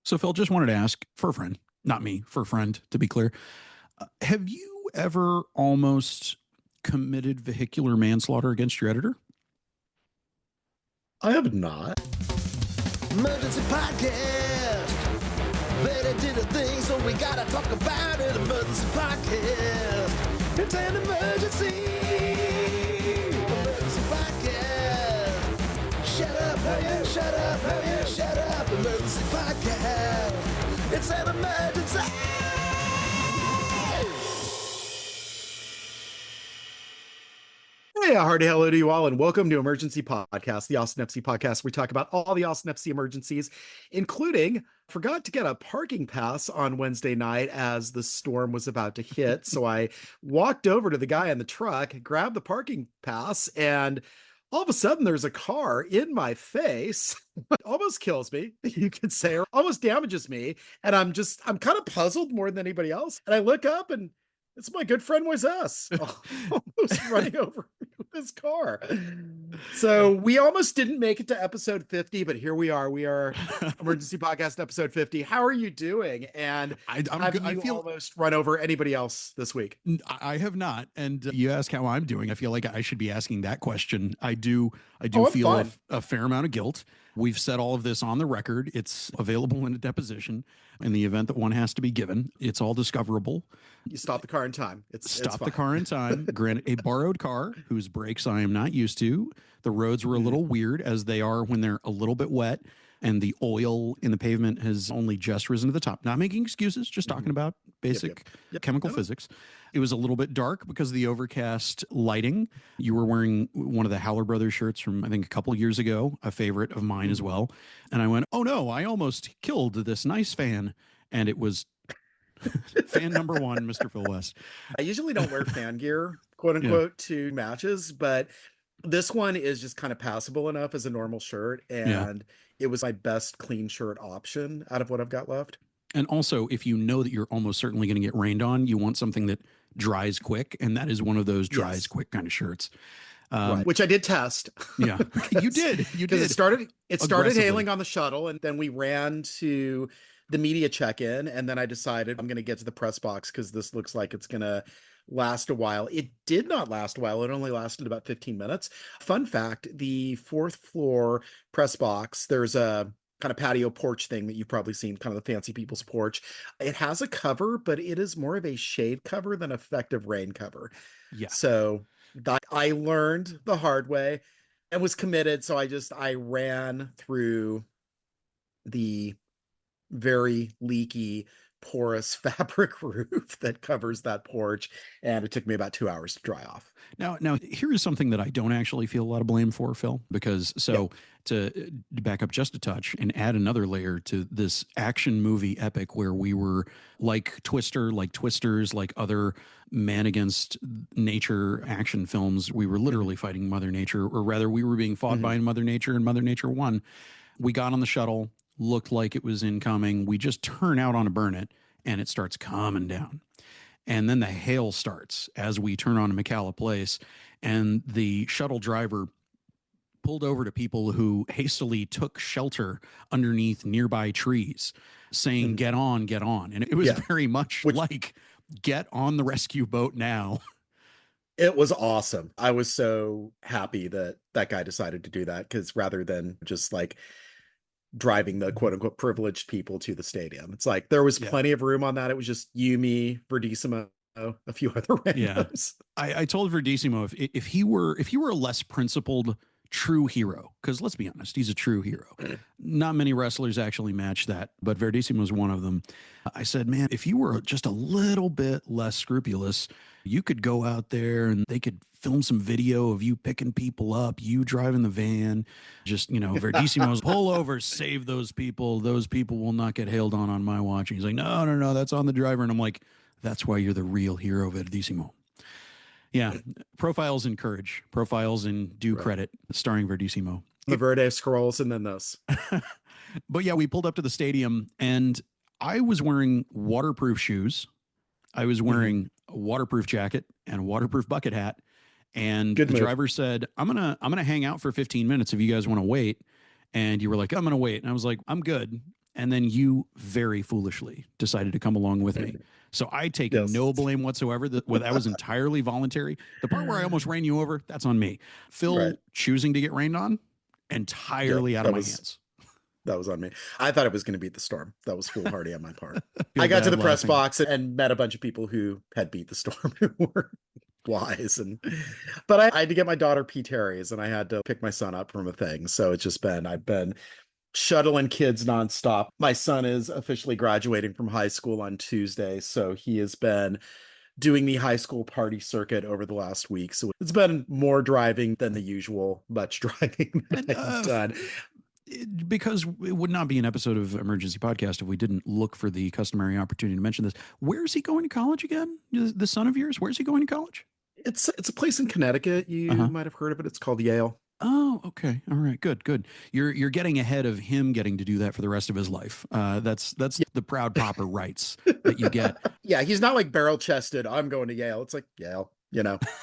So, Phil, just wanted to ask for a friend, not me, for a friend, to be clear. Have you ever almost committed vehicular manslaughter against your editor? I have not. Emergency podcast. Verde did a thing, so we gotta talk about it. Emergency podcast. It's an emergency. Emergency podcast. Shut up, hell yeah, shut up, hell yeah, shut up. Emergency podcast. It's an emergency. Hey, a hearty hello to you all, and welcome to Emergency Podcast, the Austin FC podcast. We talk about all the Austin FC emergencies, including forgot to get a parking pass on Wednesday night as the storm was about to hit. So I walked over to the guy in the truck, grabbed the parking pass, and all of a sudden there's a car in my face. Almost kills me, you could say, or almost damages me. And I'm kind of puzzled more than anybody else. And I look up and it's my good friend Moisés almost running over me with his car. So we almost didn't make it to episode 50, but here we are. We are Emergency Podcast episode 50. How are you doing? And have you almost run over anybody else this week? I have not. And you ask how I'm doing. I feel like I should be asking that question. I do I'm feel fine. a fair amount of guilt. We've said all of this on the record. It's available in a deposition in the event that one has to be given. It's all discoverable. You stop the car in time. Stop the car in time. Granted, a borrowed car whose brakes I am not used to. The roads were a little weird, as they are when they're a little bit wet, and the oil in the pavement has only just risen to the top. Not making excuses, just talking about basic chemical physics. It was a little bit dark because of the overcast lighting. You were wearing one of the Howler Brothers shirts from, I think, a couple years ago, a favorite of mine as well. And I went, oh no, I almost killed this nice fan. And it was fan number one, Mr. Phil West. I usually don't wear fan gear, quote unquote, to matches, but this one is just kind of passable enough as a normal shirt. And it was my best clean shirt option out of what I've got left. And also, if you know that you're almost certainly going to get rained on, you want something that dries quick. And that is one of those dries quick kind of shirts. Right. Which I did test. Yeah, you did. You did. It started hailing on the shuttle, and then we ran to the media check-in, and then I decided I'm going to get to the press box because this looks like it's going to last a while. It did not last a while. It only lasted about 15 minutes. Fun fact, the fourth floor press box, there's a kind of patio porch thing that you've probably seen, kind of the fancy people's porch. It has a cover, but it is more of a shade cover than effective rain cover. Yeah. So that I learned the hard way and was committed. So I ran through the very leaky, porous fabric roof that covers that porch, and it took me about 2 hours to dry off. Now here is something that I don't actually feel a lot of blame for, Phil, because to back up just a touch and add another layer to this action movie epic where we were like Twisters, like other man against nature action films, we were literally fighting Mother Nature, or rather we were being fought by Mother Nature, and Mother Nature won. We got on the shuttle, looked like it was incoming. We just turn out on a burn it, and it starts coming down. And then the hail starts as we turn on to McCalla Place, and the shuttle driver pulled over to people who hastily took shelter underneath nearby trees, saying, get on, get on. And it was very much like, get on the rescue boat now. It was awesome. I was so happy that that guy decided to do that, because rather than just like driving the quote unquote privileged people to the stadium, it's like there was plenty of room on that. It was just you, me, Verdissimo, a few other randoms. I told Verdissimo if he were a less principled true hero, because let's be honest, he's a true hero. Not many wrestlers actually match that, but Verdissimo is one of them. I said, man, if you were just a little bit less scrupulous, you could go out there and they could film some video of you picking people up, you driving the van, just, Verdissimo's pull over, save those people. Those people will not get hailed on my watch. And he's like, no, that's on the driver. And I'm like, that's why you're the real hero, Verdissimo. Yeah. Profiles in courage, profiles in due credit, starring Verdissimo. The Verde scrolls and then this. But yeah, we pulled up to the stadium and I was wearing waterproof shoes. I was wearing a waterproof jacket and a waterproof bucket hat. And the driver said, I'm gonna hang out for 15 minutes if you guys want to wait. And you were like, I'm going to wait. And I was like, I'm good. And then you very foolishly decided to come along with me. So I take Yes. no blame whatsoever. That was entirely voluntary. The part where I almost ran you over, that's on me. Phil Right. choosing to get rained on, entirely out of my hands. That was on me. I thought it was going to beat the Storm. That was foolhardy on my part. Feel I got to bad the press laughing. box and met a bunch of people who had beat the Storm who were wise. But I had to get my daughter P. Terry's and I had to pick my son up from a thing. So it's just I've been shuttling kids nonstop. My son is officially graduating from high school on Tuesday. So he has been doing the high school party circuit over the last week. So it's been more driving than the usual much driving that I've done. Because it would not be an episode of Emergency Podcast if we didn't look for the customary opportunity to mention this. Where is he going to college again? The son of yours? Where is he going to college? It's a place in Connecticut. You might have heard of it. It's called Yale. Oh, okay. All right. Good. You're getting ahead of him getting to do that for the rest of his life. That's the proud papa rights that you get. Yeah, he's not like barrel chested. I'm going to Yale. It's like Yale.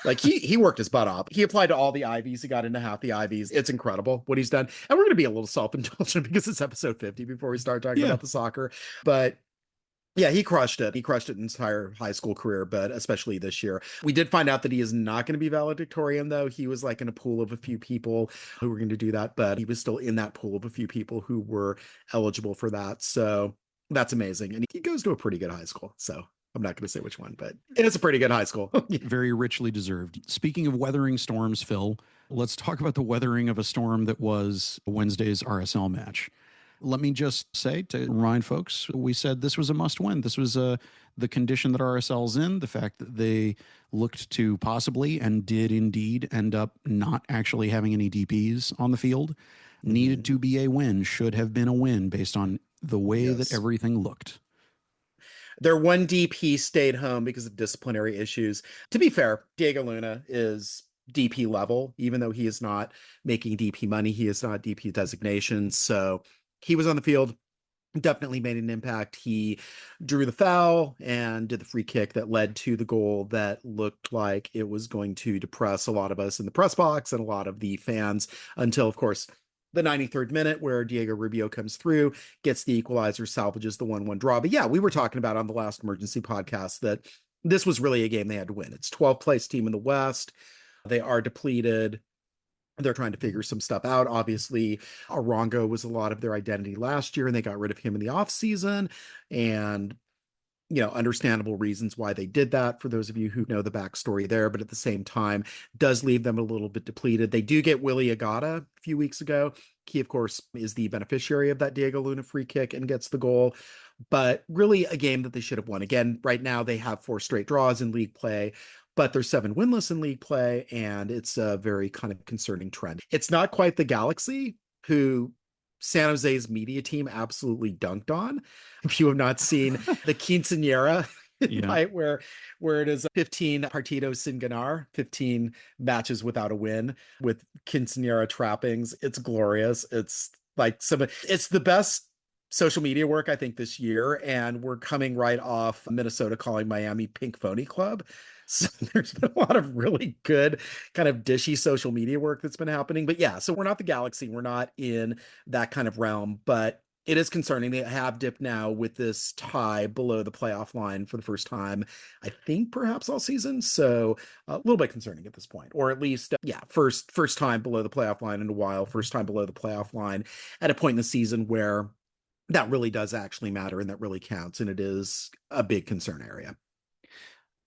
Like he worked his butt off. He applied to all the Ivies. He got into half the Ivies. It's incredible what he's done. And we're going to be a little self-indulgent because it's episode 50 before we start talking about the soccer. But yeah, he crushed it. He crushed it in his entire high school career, but especially this year. We did find out that he is not going to be valedictorian, though. He was like in a pool of a few people who were going to do that, but he was still in that pool of a few people who were eligible for that. So that's amazing. And he goes to a pretty good high school. So I'm not going to say which one, but it's a pretty good high school. Very richly deserved. Speaking of weathering storms, Phil, let's talk about the weathering of a storm that was Wednesday's RSL match. Let me just say to remind folks, we said this was a must win. This was the condition that RSL's in, the fact that they looked to possibly and did indeed end up not actually having any DPs on the field. Needed to be a win, should have been a win based on the way that everything looked. Their one DP stayed home because of disciplinary issues. To be fair, Diego Luna is DP level, even though he is not making DP money. He is not DP designation. So he was on the field, definitely made an impact. He drew the foul and did the free kick that led to the goal that looked like it was going to depress a lot of us in the press box and a lot of the fans until, of course, the 93rd minute where Diego Rubio comes through, gets the equalizer, salvages the 1-1 draw. But yeah, we were talking about on the last emergency podcast that this was really a game they had to win. It's 12th place team in the West. They are depleted. They're trying to figure some stuff out. Obviously, Arango was a lot of their identity last year, and they got rid of him in the offseason. And understandable reasons why they did that for those of you who know the backstory there, but at the same time does leave them a little bit depleted. They do get Willie Agata a few weeks ago. He, of course, is the beneficiary of that Diego Luna free kick and gets the goal, but really a game that they should have won. Again, right now they have 4 straight draws in league play, but they're 7 winless in league play, and it's a very kind of concerning trend. It's not quite the Galaxy, who San Jose's media team absolutely dunked on. If you have not seen the Quinceañera night where it is 15 partidos sin ganar, 15 matches without a win with Quinceañera trappings. It's glorious. It's like it's the best social media work I think this year, and we're coming right off Minnesota calling Miami Pink Phony Club. So there's been a lot of really good kind of dishy social media work that's been happening. But yeah, so we're not the Galaxy. We're not in that kind of realm, but it is concerning. They have dipped now with this tie below the playoff line for the first time, I think perhaps all season. So a little bit concerning at this point, or at least, first time below the playoff line in a while, first time below the playoff line at a point in the season where that really does actually matter and that really counts. And it is a big concern area.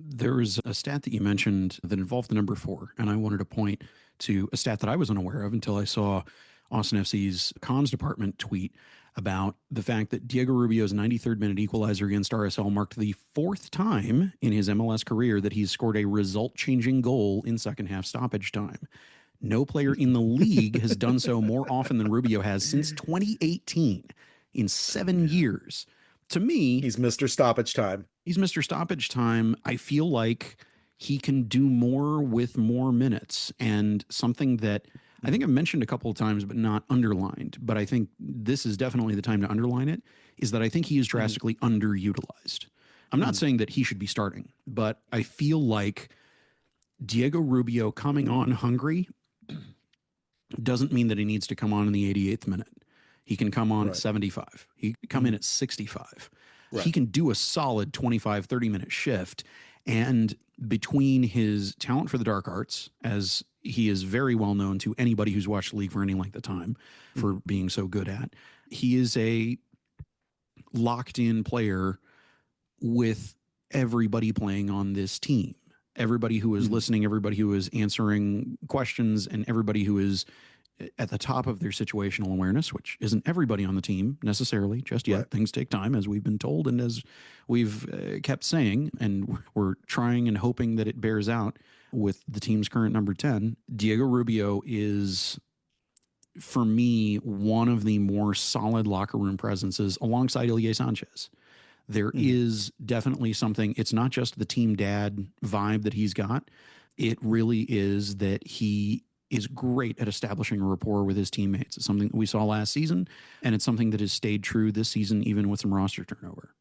There's a stat that you mentioned that involved the number 4, and I wanted to point to a stat that I was unaware of until I saw Austin FC's comms department tweet about the fact that Diego Rubio's 93rd minute equalizer against RSL marked the 4th time in his MLS career that he's scored a result-changing goal in second half stoppage time. No player in the league has done so more often than Rubio has since 2018, in 7 years. To me, he's Mr. Stoppage Time. He's Mr. Stoppage Time. I feel like he can do more with more minutes, and something that I think I've mentioned a couple of times, but not underlined, but I think this is definitely the time to underline it, is that I think he is drastically underutilized. I'm not saying that he should be starting, but I feel like Diego Rubio coming on hungry doesn't mean that he needs to come on in the 88th minute. He can come on at Right. 75. He can come in at 65. Right. He can do a solid 25, 30-minute shift. And between his talent for the dark arts, as he is very well known to anybody who's watched the league for any length of time for being so good at, he is a locked-in player with everybody playing on this team. Everybody who is listening, everybody who is answering questions, and everybody who is at the top of their situational awareness, which isn't everybody on the team necessarily just yet. Right. Things take time, as we've been told and as we've kept saying, and we're trying and hoping that it bears out with the team's current number 10. Diego Rubio is, for me, one of the more solid locker room presences alongside Ilie Sánchez. There is definitely something. It's not just the team dad vibe that he's got. It really is that he is great at establishing a rapport with his teammates. It's something that we saw last season, and it's something that has stayed true this season, even with some roster turnover.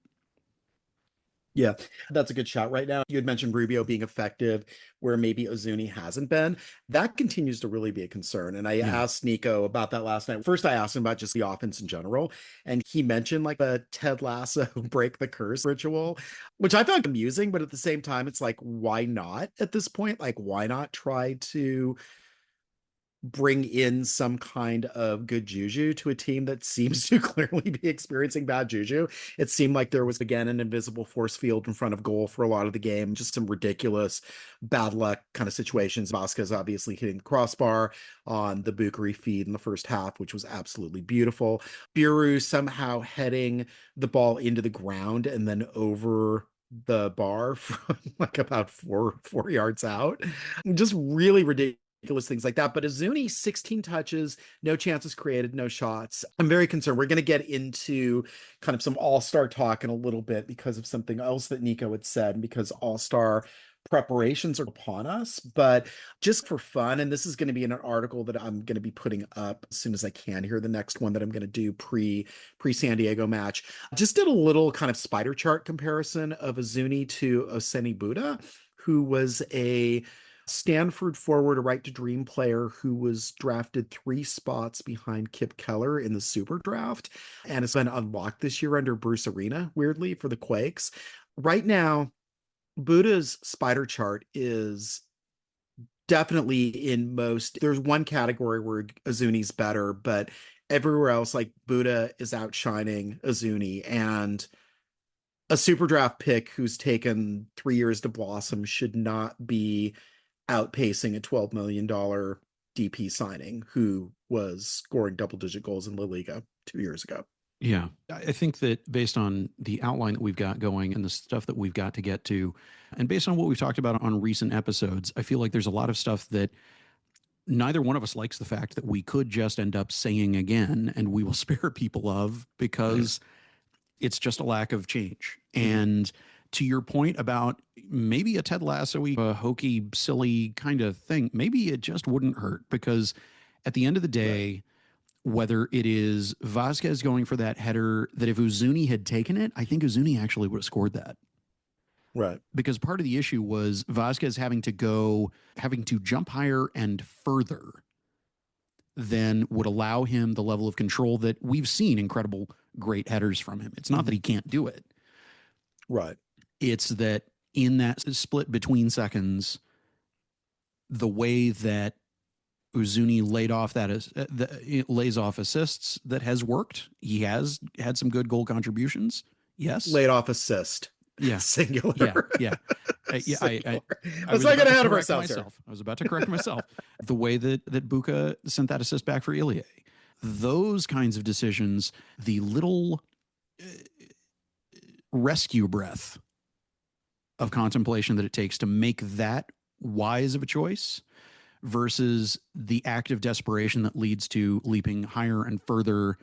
Yeah, that's a good shot right now. You had mentioned Rubio being effective where maybe Ozuni hasn't been. That continues to really be a concern. And I asked Nico about that last night. First, I asked him about just the offense in general. And he mentioned like the Ted Lasso break the curse ritual, which I found amusing. But at the same time, it's like, why not at this point? Like, why not try to bring in some kind of good juju to a team that seems to clearly be experiencing bad juju? It seemed like there was, again, an invisible force field in front of goal for a lot of the game. Just some ridiculous bad luck kind of situations. Vasquez obviously hitting the crossbar on the Bucari feed in the first half, which was absolutely beautiful. Biru somehow heading the ball into the ground and then over the bar from like about four yards out. Just really ridiculous things like that. But Ozuni, 16 touches, no chances created, no shots. I'm very concerned. We're going to get into kind of some all-star talk in a little bit because of something else that Nico had said, because all-star preparations are upon us. But just for fun, and this is going to be in an article that I'm going to be putting up as soon as I can here, the next one that I'm going to do pre San Diego match, just did a little kind of spider chart comparison of Ozuni to Oseni Buda, who was a Stanford forward, a right to dream player who was drafted 3 spots behind Kip Keller in the super draft, and has been unlocked this year under Bruce Arena, weirdly, for the Quakes. Right now, Buda's spider chart is definitely in most. There's one category where Ozuni's better, but everywhere else, like, Buda is outshining Ozuni, and a super draft pick who's taken 3 years to blossom should not be outpacing a $12 million DP signing who was scoring double-digit goals in La Liga 2 years ago. Yeah, I think that based on the outline that we've got going and the stuff that we've got to get to, and based on what we've talked about on recent episodes, I feel like there's a lot of stuff that neither one of us likes the fact that we could just end up saying again, and we will spare people of, because it's just a lack of change. And to your point about maybe a Ted Lasso-y, a hokey, silly kind of thing, maybe it just wouldn't hurt, because at the end of the day, whether it is Vasquez going for that header, that if Ozuni had taken it, I think Ozuni actually would have scored that. Right. Because part of the issue was Vasquez having to jump higher and further than would allow him the level of control that we've seen incredible, great headers from him. It's not that he can't do it. Right. It's that in that split between seconds, the way that Ozuni lays off assists that has worked. He has had some good goal contributions. Yes. Laid off assist. Yeah. Singular. Yeah. I was like ahead of ourselves here. I was about to correct myself. The way that Buka sent that assist back for Ilie. Those kinds of decisions, the little rescue breath of contemplation that it takes to make that wise of a choice versus the act of desperation that leads to leaping higher and further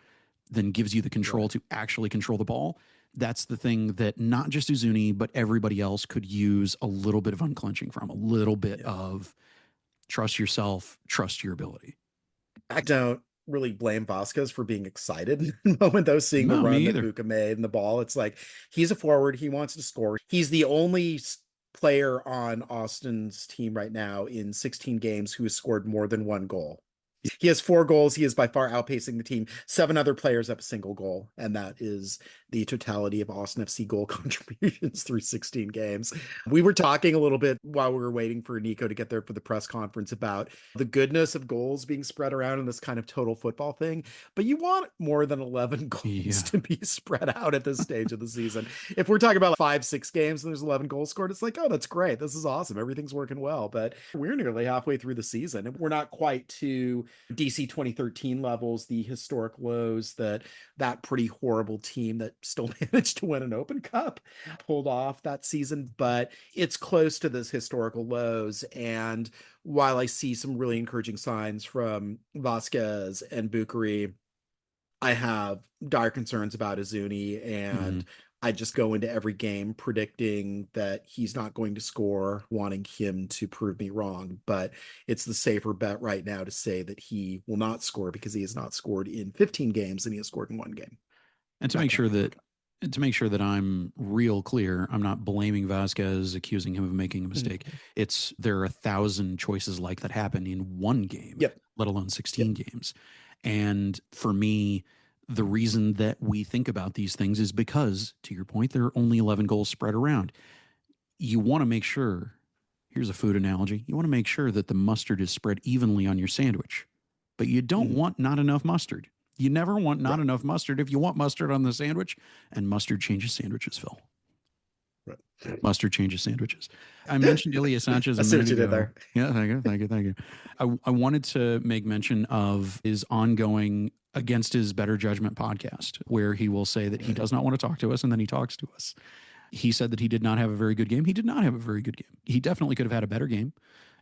than gives you the control to actually control the ball. That's the thing that not just Ozuni, but everybody else could use a little bit of unclenching from, a little bit of trust yourself, trust your ability. I don't really blame Vasquez for being excited in the moment, though, seeing the run that Buka made and the ball. It's like, he's a forward. He wants to score. He's the only player on Austin's team right now in 16 games who has scored more than 1 goal He has 4 goals. He is by far outpacing the team. 7 other players have a single goal, and that is the totality of Austin FC goal contributions through 16 games. We were talking a little bit while we were waiting for Nico to get there for the press conference about the goodness of goals being spread around in this kind of total football thing, but you want more than 11 goals to be spread out at this stage of the season. If we're talking about 5-6 games and there's 11 goals scored, it's like, oh, that's great. This is awesome. Everything's working well. But we're nearly halfway through the season, and we're not quite to DC 2013 levels, the historic lows that pretty horrible team that still managed to win an Open Cup pulled off that season, but it's close to those historical lows. And while I see some really encouraging signs from Vasquez and Bucari, I have dire concerns about Izuni, and I just go into every game predicting that he's not going to score, wanting him to prove me wrong. But it's the safer bet right now to say that he will not score, because he has not scored in 15 games and he has scored in 1 game. And to make sure that I'm real clear, I'm not blaming Vasquez, accusing him of making a mistake. It's there are 1,000 choices like that happen in 1 game, let alone 16 games. And for me, the reason that we think about these things is because, to your point, there are only 11 goals spread around. You want to make sure, here's a food analogy, you want to make sure that the mustard is spread evenly on your sandwich, but you don't want not enough mustard. You never want not enough mustard if you want mustard on the sandwich, and mustard changes sandwiches, Phil. Mustard changes sandwiches. I mentioned Ilie Sánchez a minute ago. There. Yeah, thank you. I wanted to make mention of his ongoing Against His Better Judgment podcast, where he will say that he does not want to talk to us, and then he talks to us. He said that he did not have a very good game. He did not have a very good game. He definitely could have had a better game.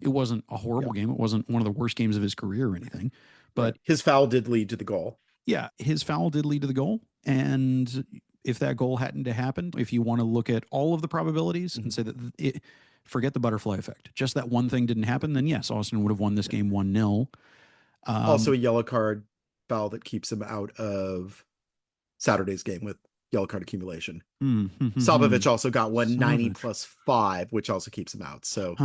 It wasn't a horrible game. It wasn't one of the worst games of his career or anything. But his foul did lead to the goal. Yeah, his foul did lead to the goal. And if that goal hadn't happened, if you want to look at all of the probabilities and say that forget the butterfly effect, just that one thing didn't happen, then yes, Austin would have won this game 1-0. Also a yellow card foul that keeps him out of Saturday's game with yellow card accumulation. Salbovic also got 190 plus 5, which also keeps him out. So,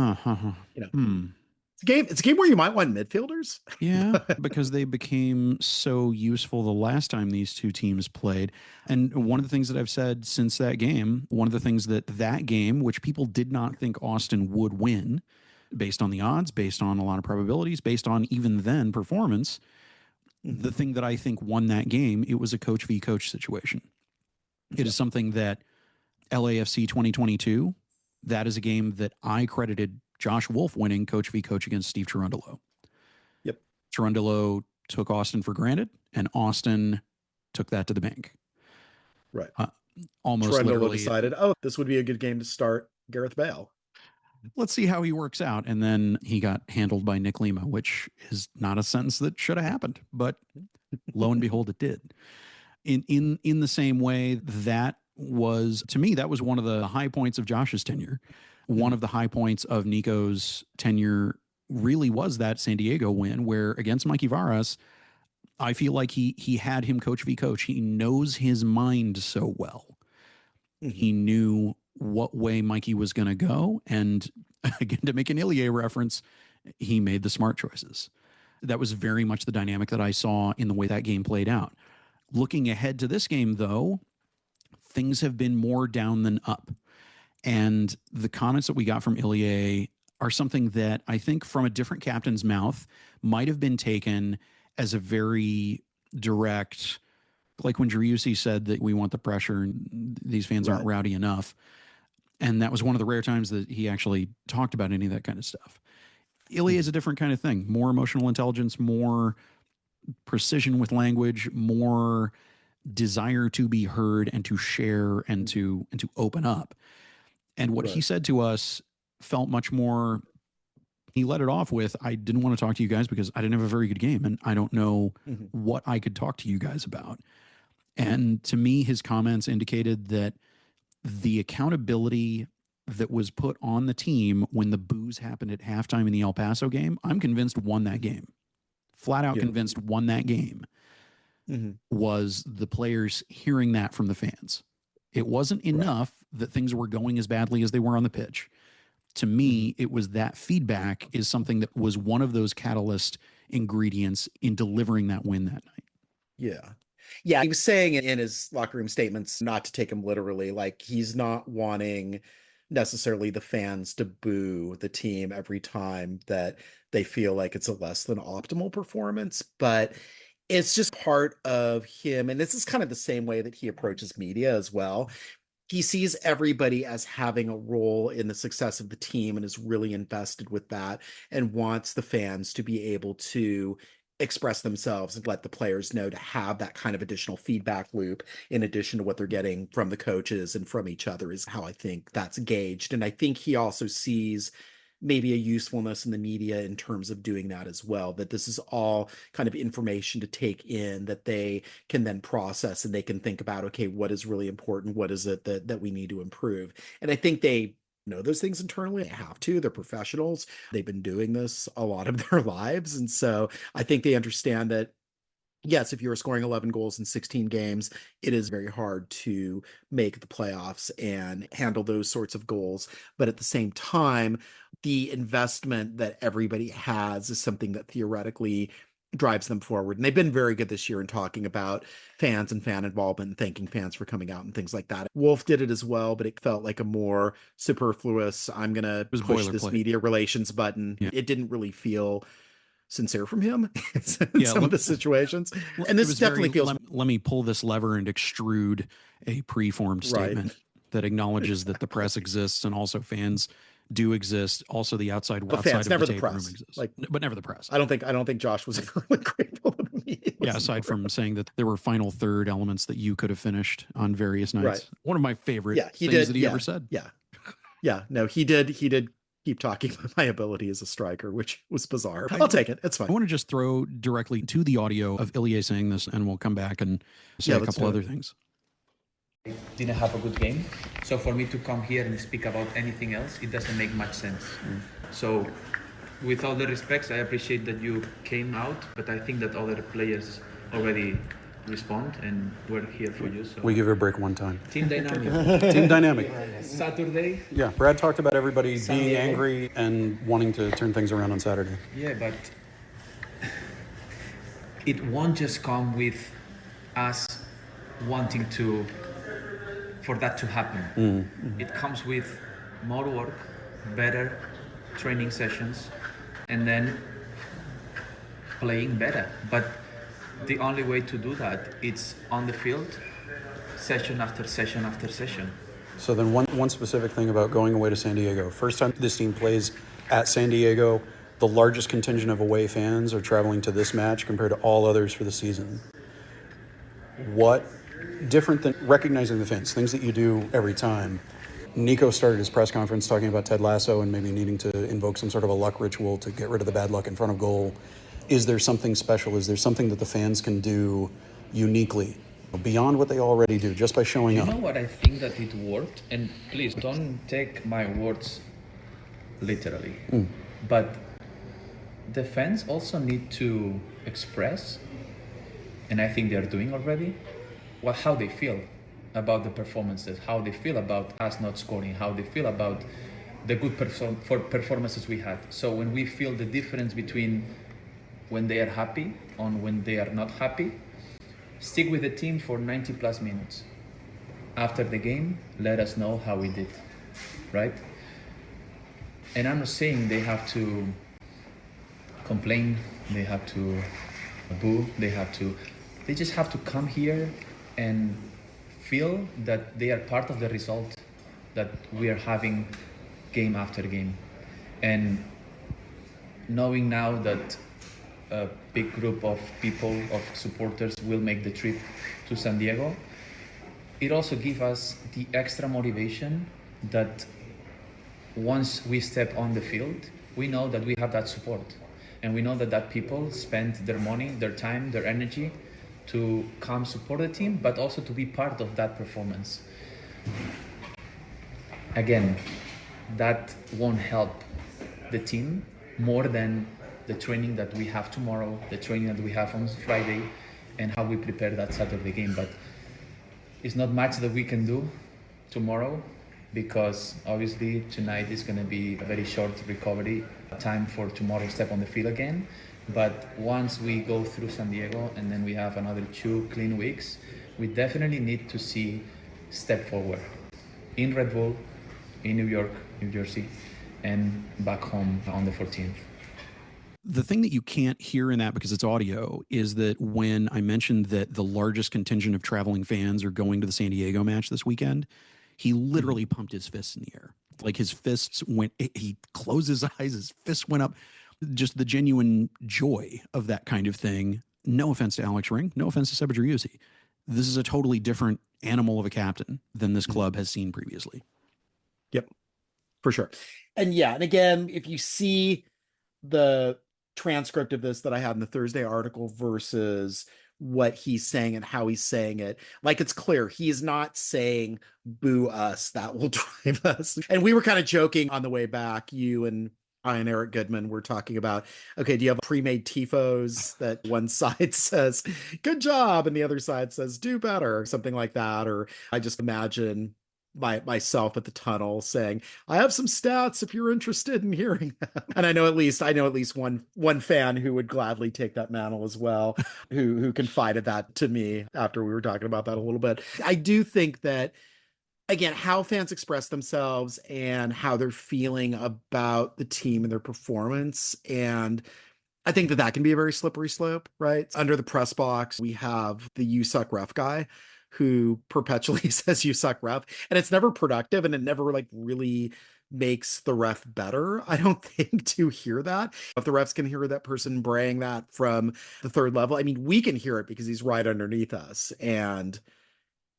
it's a game where you might want midfielders. Yeah, because they became so useful the last time these two teams played. And one of the things that I've said since that game, one of the things that game, which people did not think Austin would win, based on the odds, based on a lot of probabilities, based on even then performance, the thing that I think won that game, it was a coach v. coach situation. It is something that LAFC 2022, that is a game that I credited Josh Wolf winning coach v. coach against Steve Cherundolo. Cherundolo took Austin for granted, and Austin took that to the bank. Right. Almost Cherundolo literally decided, this would be a good game to start Gareth Bale. Let's see how he works out. And then he got handled by Nick Lima, which is not a sentence that should have happened, but lo and behold, it did. In the same way, that was, to me, that was one of the high points of Josh's tenure. One of the high points of Nico's tenure really was that San Diego win, where against Mikey Varas, I feel like he had him coach v. coach. He knows his mind so well. He knew what way Mikey was going to go. And again, to make an Ilie reference, he made the smart choices. That was very much the dynamic that I saw in the way that game played out. Looking ahead to this game, though, things have been more down than up. And the comments that we got from Ilie are something that I think from a different captain's mouth might have been taken as a very direct, like when Driussi said that we want the pressure and these fans aren't rowdy enough. And that was one of the rare times that he actually talked about any of that kind of stuff. Ilie is a different kind of thing, more emotional intelligence, more precision with language, more desire to be heard and to share and to open up. And what he said to us felt much more, he let it off with, I didn't want to talk to you guys because I didn't have a very good game and I don't know what I could talk to you guys about. And to me, his comments indicated that the accountability that was put on the team when the boos happened at halftime in the El Paso game, I'm convinced won that game. Flat out convinced won that game. Was the players hearing that from the fans. It wasn't enough that things were going as badly as they were on the pitch. To me, it was that feedback is something that was one of those catalysts ingredients in delivering that win that night. Yeah. Yeah, he was saying in his locker room statements, not to take him literally, like he's not wanting necessarily the fans to boo the team every time that they feel like it's a less than optimal performance, but it's just part of him. And this is kind of the same way that he approaches media as well. He sees everybody as having a role in the success of the team and is really invested with that and wants the fans to be able to express themselves and let the players know, to have that kind of additional feedback loop in addition to what they're getting from the coaches and from each other, is how I think that's gauged. And I think he also sees maybe a usefulness in the media in terms of doing that as well, that this is all kind of information to take in that they can then process, and they can think about, okay, what is really important? What is it that we need to improve? And I think they know those things internally. They have to. They're professionals. They've been doing this a lot of their lives. And so I think they understand that, yes, if you're scoring 11 goals in 16 games, it is very hard to make the playoffs and handle those sorts of goals. But at the same time, the investment that everybody has is something that theoretically drives them forward. And they've been very good this year in talking about fans and fan involvement and thanking fans for coming out and things like that. Wolf did it as well, but it felt like a more superfluous, I'm going to push this media relations button. Yeah. It didn't really feel sincere from him in some of the situations. And this definitely feels... Let me pull this lever and extrude a preformed statement that acknowledges that the press exists and also fans do exist. Also, the outside fans, of never the the tape press, room exists, like, but never the press. I don't think Josh was really grateful to me. Yeah, aside from saying that there were final third elements that you could have finished on various nights. Right. One of my favorite things that he ever said. Yeah. No, he did keep talking about my ability as a striker, which was bizarre. I'll take it. It's fine. I want to just throw directly to the audio of Ilie saying this, and we'll come back and say a couple other things. I didn't have a good game, so for me to come here and speak about anything else, it doesn't make much sense. So with all the respects, I appreciate that you came out, but I think that other players already respond, and we're here for you. So we give you a break one time. Team dynamic. Team dynamic. Saturday. Yeah, Brad talked about everybody being angry and wanting to turn things around on Saturday. Yeah, but it won't just come with us wanting for that to happen. Mm-hmm. It comes with more work, better training sessions, and then playing better. But the only way to do that is on the field, session after session after session. So then one specific thing about going away to San Diego. First time this team plays at San Diego, the largest contingent of away fans are traveling to this match compared to all others for the season. What, different than recognizing the fans, things that you do every time. Nico started his press conference talking about Ted Lasso and maybe needing to invoke some sort of a luck ritual to get rid of the bad luck in front of goal. Is there something special? Is there something that the fans can do uniquely beyond what they already do just by showing up? You know what, I think that it worked, and please don't take my words literally, but the fans also need to express, and I think they're doing already, how they feel about the performances, how they feel about us not scoring, how they feel about the good performances we had. So when we feel the difference between when they are happy and when they are not happy, stick with the team for 90 plus minutes. After the game, let us know how we did, right? And I'm not saying they have to complain, they have to boo, they just have to come here and feel that they are part of the result that we are having game after game. And knowing now that a big group of people, of supporters, will make the trip to San Diego, it also gives us the extra motivation that once we step on the field, we know that we have that support. And we know that people spend their money, their time, their energy to come support the team, but also to be part of that performance. Again, that won't help the team more than the training that we have tomorrow, the training that we have on Friday, and how we prepare that Saturday game. But it's not much that we can do tomorrow, because obviously tonight is going to be a very short recovery time for tomorrow step on the field again. But once we go through San Diego and then we have another 2 clean weeks, we definitely need to see step forward in Red Bull, in New York, New Jersey, and back home on the 14th. The thing that you can't hear in that because it's audio is that when I mentioned that the largest contingent of traveling fans are going to the San Diego match this weekend, he literally pumped his fists in the air. Like his fists went, he closed his eyes, his fists went up. Just the genuine joy of that kind of thing. No offense to Alex Ring, no offense to Seba Driussi. This is a totally different animal of a captain than this club has seen previously. Yep, for sure. And yeah, and again, if you see the transcript of this that I had in the Thursday article versus what he's saying and how he's saying it, like it's clear he is not saying boo us, that will drive us. And we were kind of joking on the way back, you and I and Eric Goodman were talking about, okay, do you have pre-made tifos that one side says good job and the other side says do better, something like that? Or I just imagine myself at the tunnel saying, I have some stats if you're interested in hearing them. And I know at least one fan who would gladly take that mantle as well, who confided that to me after we were talking about that a little bit. I do think that, again, how fans express themselves and how they're feeling about the team and their performance. And I think that can be a very slippery slope, right? Under the press box, we have the you suck ref guy who perpetually says you suck ref, and it's never productive and it never like really makes the ref better, I don't think, to hear that. If the refs can hear that person braying that from the third level, I mean, we can hear it because he's right underneath us. And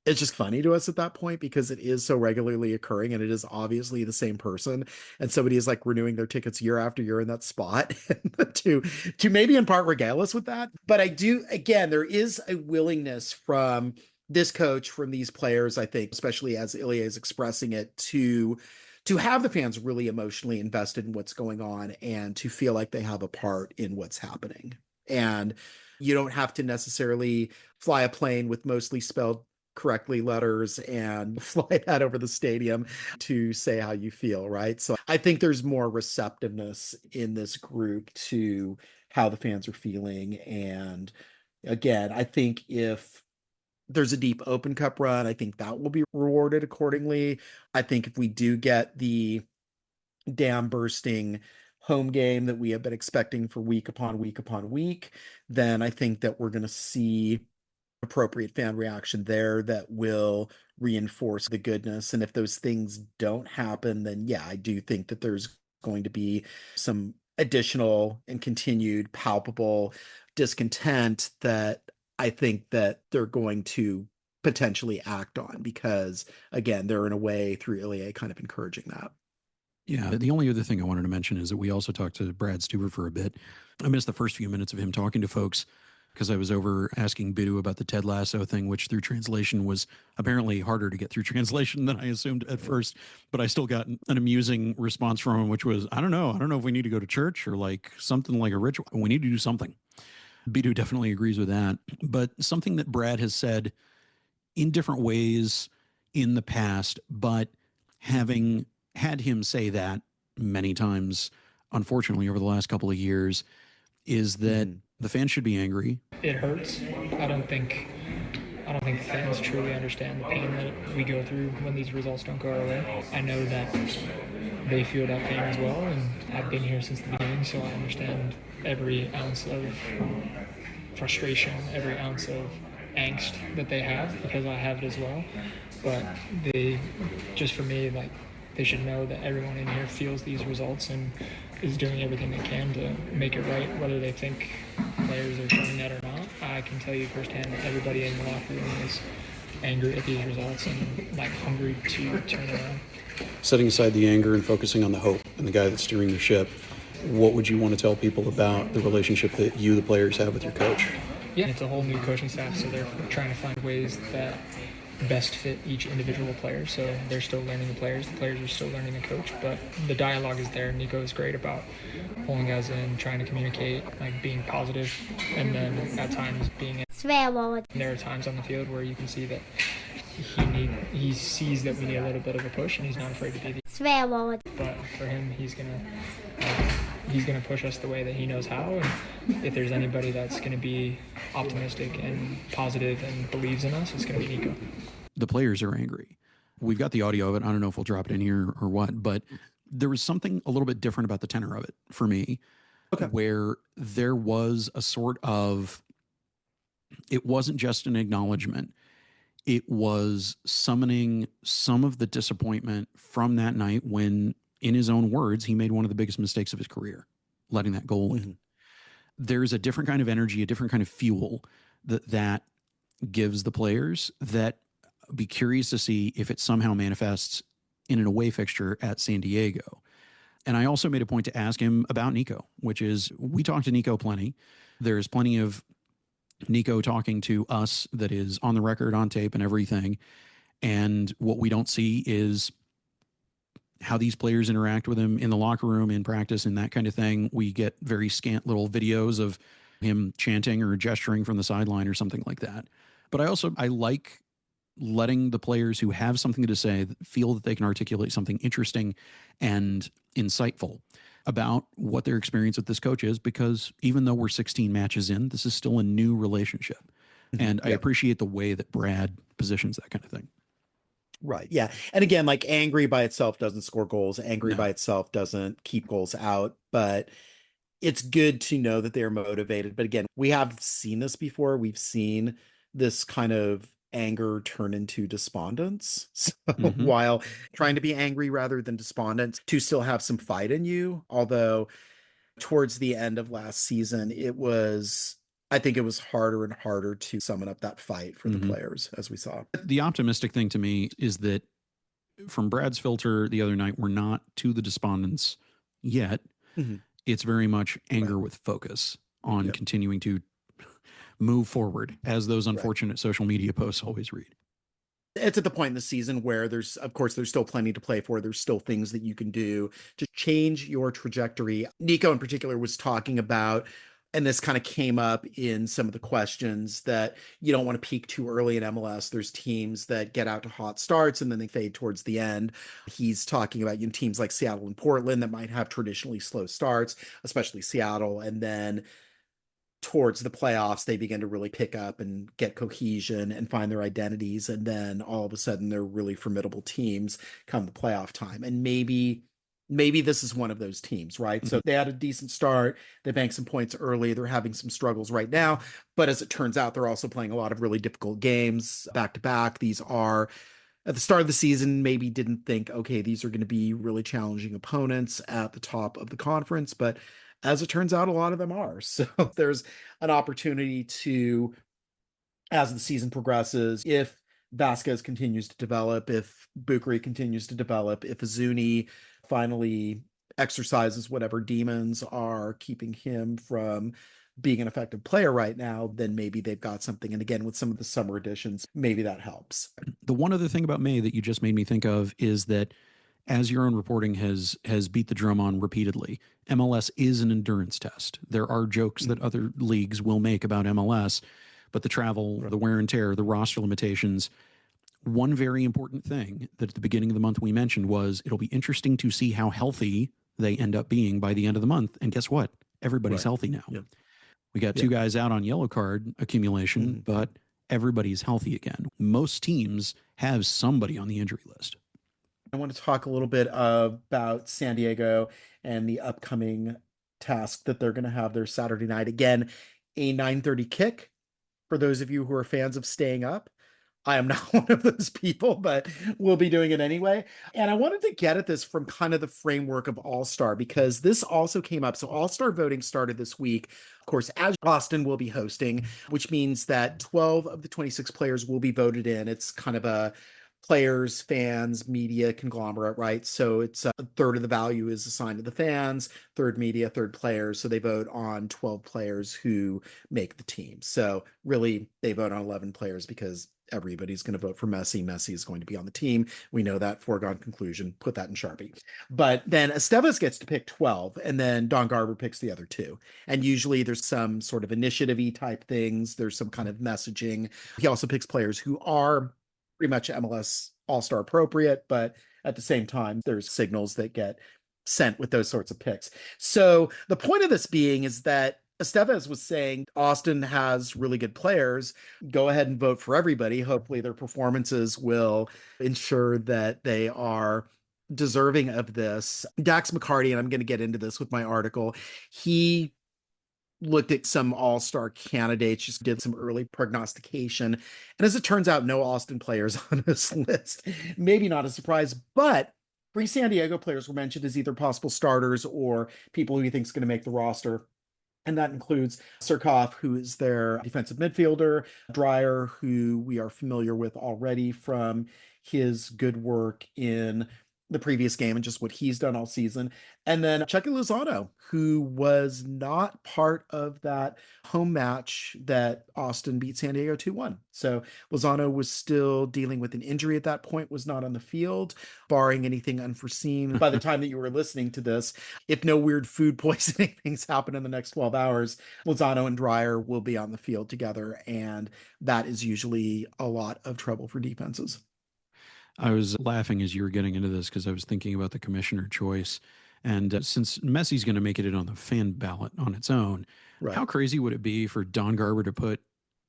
it's just funny to us at that point because it is so regularly occurring and it is obviously the same person. And somebody is like renewing their tickets year after year in that spot to maybe in part regale us with that. But I do, again, there is a willingness from this coach, from these players, I think, especially as Ilie is expressing it, to have the fans really emotionally invested in what's going on and to feel like they have a part in what's happening. And you don't have to necessarily fly a plane with mostly spelled correctly letters and fly that over the stadium to say how you feel, right? So I think there's more receptiveness in this group to how the fans are feeling. And again, I think if there's a deep Open Cup run, I think that will be rewarded accordingly. I think if we do get the dam bursting home game that we have been expecting for week upon week upon week, then I think that we're going to see appropriate fan reaction there that will reinforce the goodness. And if those things don't happen, then yeah, I do think that there's going to be some additional and continued palpable discontent that I think that they're going to potentially act on because, again, they're in a way through Ilie kind of encouraging that. Yeah, the only other thing I wanted to mention is that we also talked to Brad Stuver for a bit. I missed the first few minutes of him talking to folks because I was over asking Bidu about the Ted Lasso thing, which through translation was apparently harder to get through translation than I assumed at first. But I still got an amusing response from him, which was, I don't know if we need to go to church or like something like a ritual. We need to do something. Bidu definitely agrees with that. But something that Brad has said in different ways in the past, but having had him say that many times, unfortunately, over the last couple of years, is that the fans should be angry. It hurts. I don't think fans truly understand the pain that we go through when these results don't go our way. I know that they feel that pain as well, and I've been here since the beginning, so I understand every ounce of frustration, every ounce of angst that they have, because I have it as well. But for me, like, they should know that everyone in here feels these results and is doing everything they can to make it right, whether they think players are showing that or not. I can tell you firsthand that everybody in the locker room is angry at these results and like hungry to turn it around. Setting aside the anger and focusing on the hope and the guy that's steering the ship, what would you want to tell people about the relationship that you, the players, have with your coach? Yeah, it's a whole new coaching staff, so they're trying to find ways that best fit each individual player. So they're still learning the players are still learning the coach, but the dialogue is there. Nico is great about pulling guys in, trying to communicate, like being positive, and then at times being there are times on the field where you can see that he sees that we need a little bit of a push and he's not afraid to be the but for him, he's gonna he's going to push us the way that he knows how. And if there's anybody that's going to be optimistic and positive and believes in us, it's going to be Nico. The players are angry. We've got the audio of it. I don't know if we'll drop it in here or what, but there was something a little bit different about the tenor of it for me, where there was a sort of, it wasn't just an acknowledgement. It was summoning some of the disappointment from that night when, in his own words, he made one of the biggest mistakes of his career, letting that goal in. There's a different kind of energy, a different kind of fuel that gives the players that be curious to see if it somehow manifests in an away fixture at San Diego. And I also made a point to ask him about Nico, which is, we talked to Nico plenty. There's plenty of Nico talking to us that is on the record, on tape and everything. And what we don't see is how these players interact with him in the locker room, in practice, and that kind of thing. We get very scant little videos of him chanting or gesturing from the sideline or something like that. But I like letting the players who have something to say feel that they can articulate something interesting and insightful about what their experience with this coach is, because even though we're 16 matches in, this is still a new relationship. And I appreciate the way that Brad positions that kind of thing. Right. Yeah. And again, like, angry by itself doesn't score goals. Angry by itself doesn't keep goals out. But it's good to know that they're motivated. But again, we have seen this before. We've seen this kind of anger turn into despondence. So while trying to be angry rather than despondent, to still have some fight in you. Although towards the end of last season, I think it was harder and harder to summon up that fight for the players, as we saw. The optimistic thing to me is that from Brad's filter the other night, we're not to the despondence yet. It's very much anger with focus on continuing to move forward, as those unfortunate social media posts always read. It's at the point in the season where there's still plenty to play for. There's still things that you can do to change your trajectory. Nico in particular was talking about, and this kind of came up in some of the questions, that you don't want to peak too early in MLS. There's teams that get out to hot starts and then they fade towards the end. He's talking about, teams like Seattle and Portland that might have traditionally slow starts, especially Seattle. And then towards the playoffs, they begin to really pick up and get cohesion and find their identities. And then all of a sudden they're really formidable teams come the playoff time. And maybe this is one of those teams, right? So they had a decent start. They banked some points early. They're having some struggles right now. But as it turns out, they're also playing a lot of really difficult games back to back. These are, at the start of the season, maybe didn't think, okay, these are going to be really challenging opponents at the top of the conference. But as it turns out, a lot of them are. So there's an opportunity to, as the season progresses, if Vasquez continues to develop, if Bukri continues to develop, if Azuni finally exercises whatever demons are keeping him from being an effective player right now, then maybe they've got something. And again, with some of the summer additions, maybe that helps. The one other thing about May that you just made me think of is that, as your own reporting has beat the drum on repeatedly, MLS is an endurance test. There are jokes that other leagues will make about MLS, but the travel, the wear and tear, the roster limitations. One very important thing that at the beginning of the month we mentioned was, it'll be interesting to see how healthy they end up being by the end of the month. And guess what? Everybody's healthy now. We got two guys out on yellow card accumulation, but everybody's healthy again. Most teams have somebody on the injury list. I want to talk a little bit about San Diego and the upcoming task that they're going to have their Saturday night. Again, a 9:30 kick for those of you who are fans of staying up. I am not one of those people, but we'll be doing it anyway. And I wanted to get at this from kind of the framework of All-Star, because this also came up. So All-Star voting started this week, of course, as Austin will be hosting, which means that 12 of the 26 players will be voted in. It's kind of a players, fans, media conglomerate, right? So it's a third of the value is assigned to the fans, third media, third players. So they vote on 12 players who make the team. So really they vote on 11 players because everybody's going to vote for Messi. Messi is going to be on the team. We know that, foregone conclusion. Put that in Sharpie. But then Estevez gets to pick 12, and then Don Garber picks the other two. And usually there's some sort of initiative-y type things. There's some kind of messaging. He also picks players who are pretty much MLS All-Star appropriate, but at the same time, there's signals that get sent with those sorts of picks. So the point of this being is that Estevez was saying Austin has really good players. Go ahead and vote for everybody. Hopefully their performances will ensure that they are deserving of this. Dax McCarty, and I'm going to get into this with my article, he looked at some all-star candidates, just did some early prognostication. And as it turns out, no Austin players on this list. Maybe not a surprise, but 3 San Diego players were mentioned as either possible starters or people who he thinks going to make the roster. And that includes Surkoff, who is their defensive midfielder, Dreyer, who we are familiar with already from his good work in the previous game and just what he's done all season. And then Chucky Lozano, who was not part of that home match that Austin beat San Diego 2-1. So Lozano was still dealing with an injury at that point, was not on the field, barring anything unforeseen. By the time that you were listening to this, if no weird food poisoning things happen in the next 12 hours, Lozano and Dreyer will be on the field together. And that is usually a lot of trouble for defenses. I was laughing as you were getting into this because I was thinking about the commissioner choice. And since Messi's going to make it in on the fan ballot on its own, Right. How crazy would it be for Don Garber to put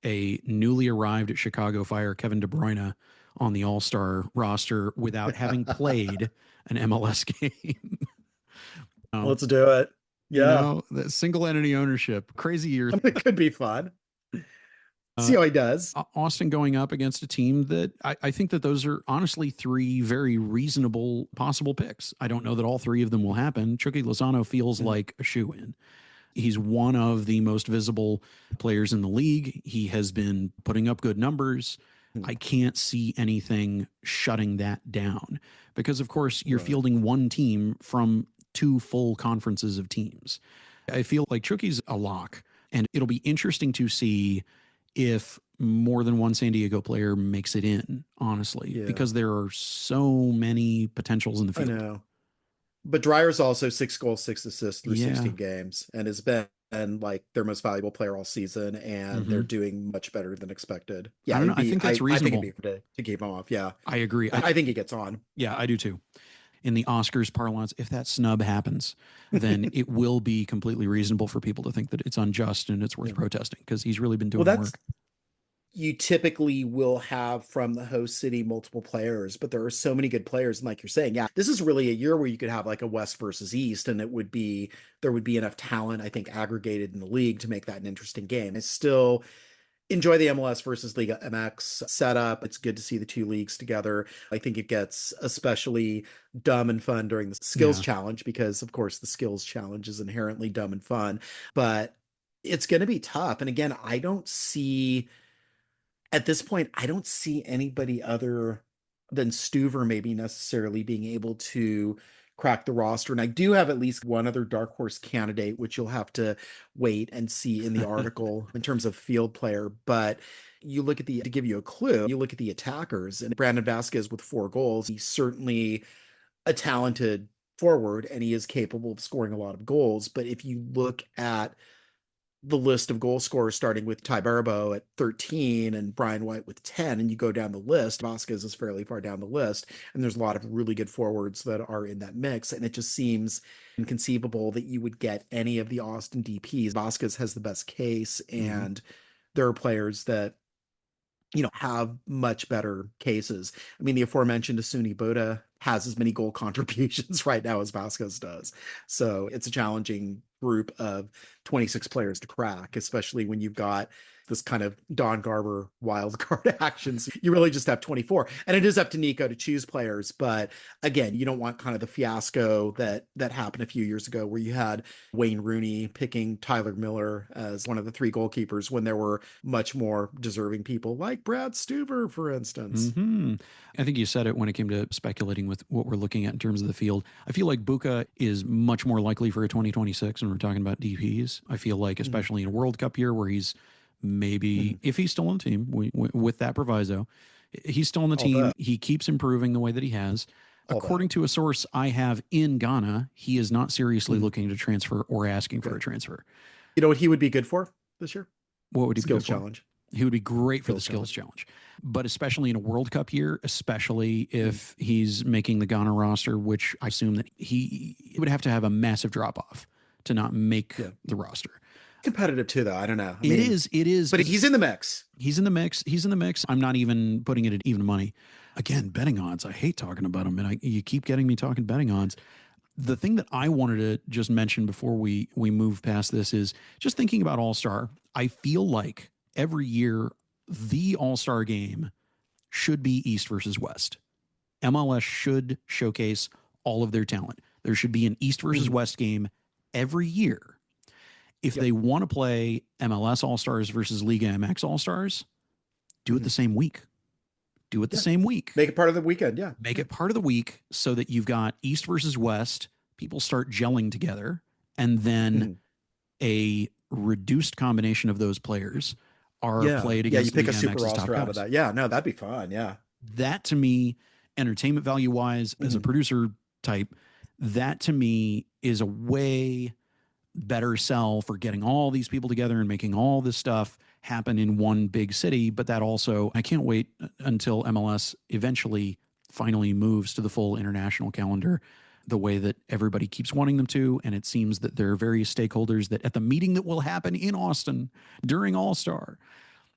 a newly arrived at Chicago Fire Kevin De Bruyne on the All-Star roster without having played an MLS game? Let's do it. Yeah. You know, that single entity ownership, crazy year. It could be fun. See how he does. Austin going up against a team that I think that those are honestly 3 very reasonable possible picks. I don't know that all 3 of them will happen. Chucky Lozano feels like a shoe-in. He's one of the most visible players in the league. He has been putting up good numbers. I can't see anything shutting that down because, of course, you're fielding one team from 2 full conferences of teams. I feel like Chucky's a lock, and it'll be interesting to see if more than one San Diego player makes it in, honestly, because there are so many potentials in the field. I know. But Dreyer's also 6 goals, 6 assists through 16 games and has been like their most valuable player all season, and they're doing much better than expected. Yeah, I don't know. I think that's reasonable. I think it'd be to keep him off. Yeah, I agree. I think he gets on. Yeah, I do too. In the Oscars parlance, if that snub happens, then it will be completely reasonable for people to think that it's unjust and it's worth protesting because he's really been doing work. You typically will have from the host city multiple players, but there are so many good players. And like you're saying, this is really a year where you could have like a West versus East, and there would be enough talent, I think, aggregated in the league to make that an interesting game. I still enjoy the MLS versus Liga MX setup. It's good to see the 2 leagues together. I think it gets especially dumb and fun during the skills challenge because, of course, the skills challenge is inherently dumb and fun, but it's going to be tough. And again, at this point, I don't see anybody other than Stuver maybe necessarily being able to crack the roster. And I do have at least one other dark horse candidate, which you'll have to wait and see in the article in terms of field player. But you look at to give you a clue, you look at the attackers, and Brandon Vasquez with 4 goals. He's certainly a talented forward and he is capable of scoring a lot of goals. But if you look at the list of goal scorers starting with Ty Barabo at 13 and Brian White with 10, and you go down the list, Vasquez is fairly far down the list, and there's a lot of really good forwards that are in that mix, and it just seems inconceivable that you would get any of the Austin DPs. Vasquez has the best case, and there are players that have much better cases. I mean, the aforementioned Asuni Boda has as many goal contributions right now as Vasquez does. So it's a challenging group of 26 players to crack, especially when you've got this kind of Don Garber wild card actions. You really just have 24. And it is up to Nico to choose players. But again, you don't want kind of the fiasco that happened a few years ago where you had Wayne Rooney picking Tyler Miller as one of the 3 goalkeepers when there were much more deserving people like Brad Stuver, for instance. I think you said it when it came to speculating with what we're looking at in terms of the field. I feel like Buka is much more likely for a 2026 when we're talking about DPs. I feel like, especially in a World Cup year where he's maybe, if he's still on the team with that proviso, he's still on the team. He keeps improving the way that he has. According to a source I have in Ghana, he is not seriously looking to transfer or asking for a transfer. You know what he would be good for this year? What would he Skills be good challenge. He would be great for the Skills skills challenge. But especially in a World Cup year, especially if he's making the Ghana roster, which I assume that he would have to have a massive drop off to not make the roster. Competitive too, though. I don't know. It is. But he's in the mix. He's in the mix. I'm not even putting it at even money. Again, betting odds. I hate talking about them, and you keep getting me talking betting odds. The thing that I wanted to just mention before we move past this is just thinking about All-Star. I feel like every year the All-Star game should be East versus West. MLS should showcase all of their talent. There should be an East versus West game every year. If they want to play MLS All-Stars versus Liga MX All-Stars, do it the same week. Do it the same week. Make it part of the weekend, Make it part of the week so that you've got East versus West, people start gelling together, and then a reduced combination of those players are played against you pick Liga a super MX's top roster out of guys. that. Yeah, no, that'd be fun, That to me, entertainment value-wise, as a producer type, that to me is a way better sell for getting all these people together and making all this stuff happen in one big city. But that also, I can't wait until MLS eventually finally moves to the full international calendar the way that everybody keeps wanting them to. And it seems that there are various stakeholders that at the meeting that will happen in Austin during All-Star,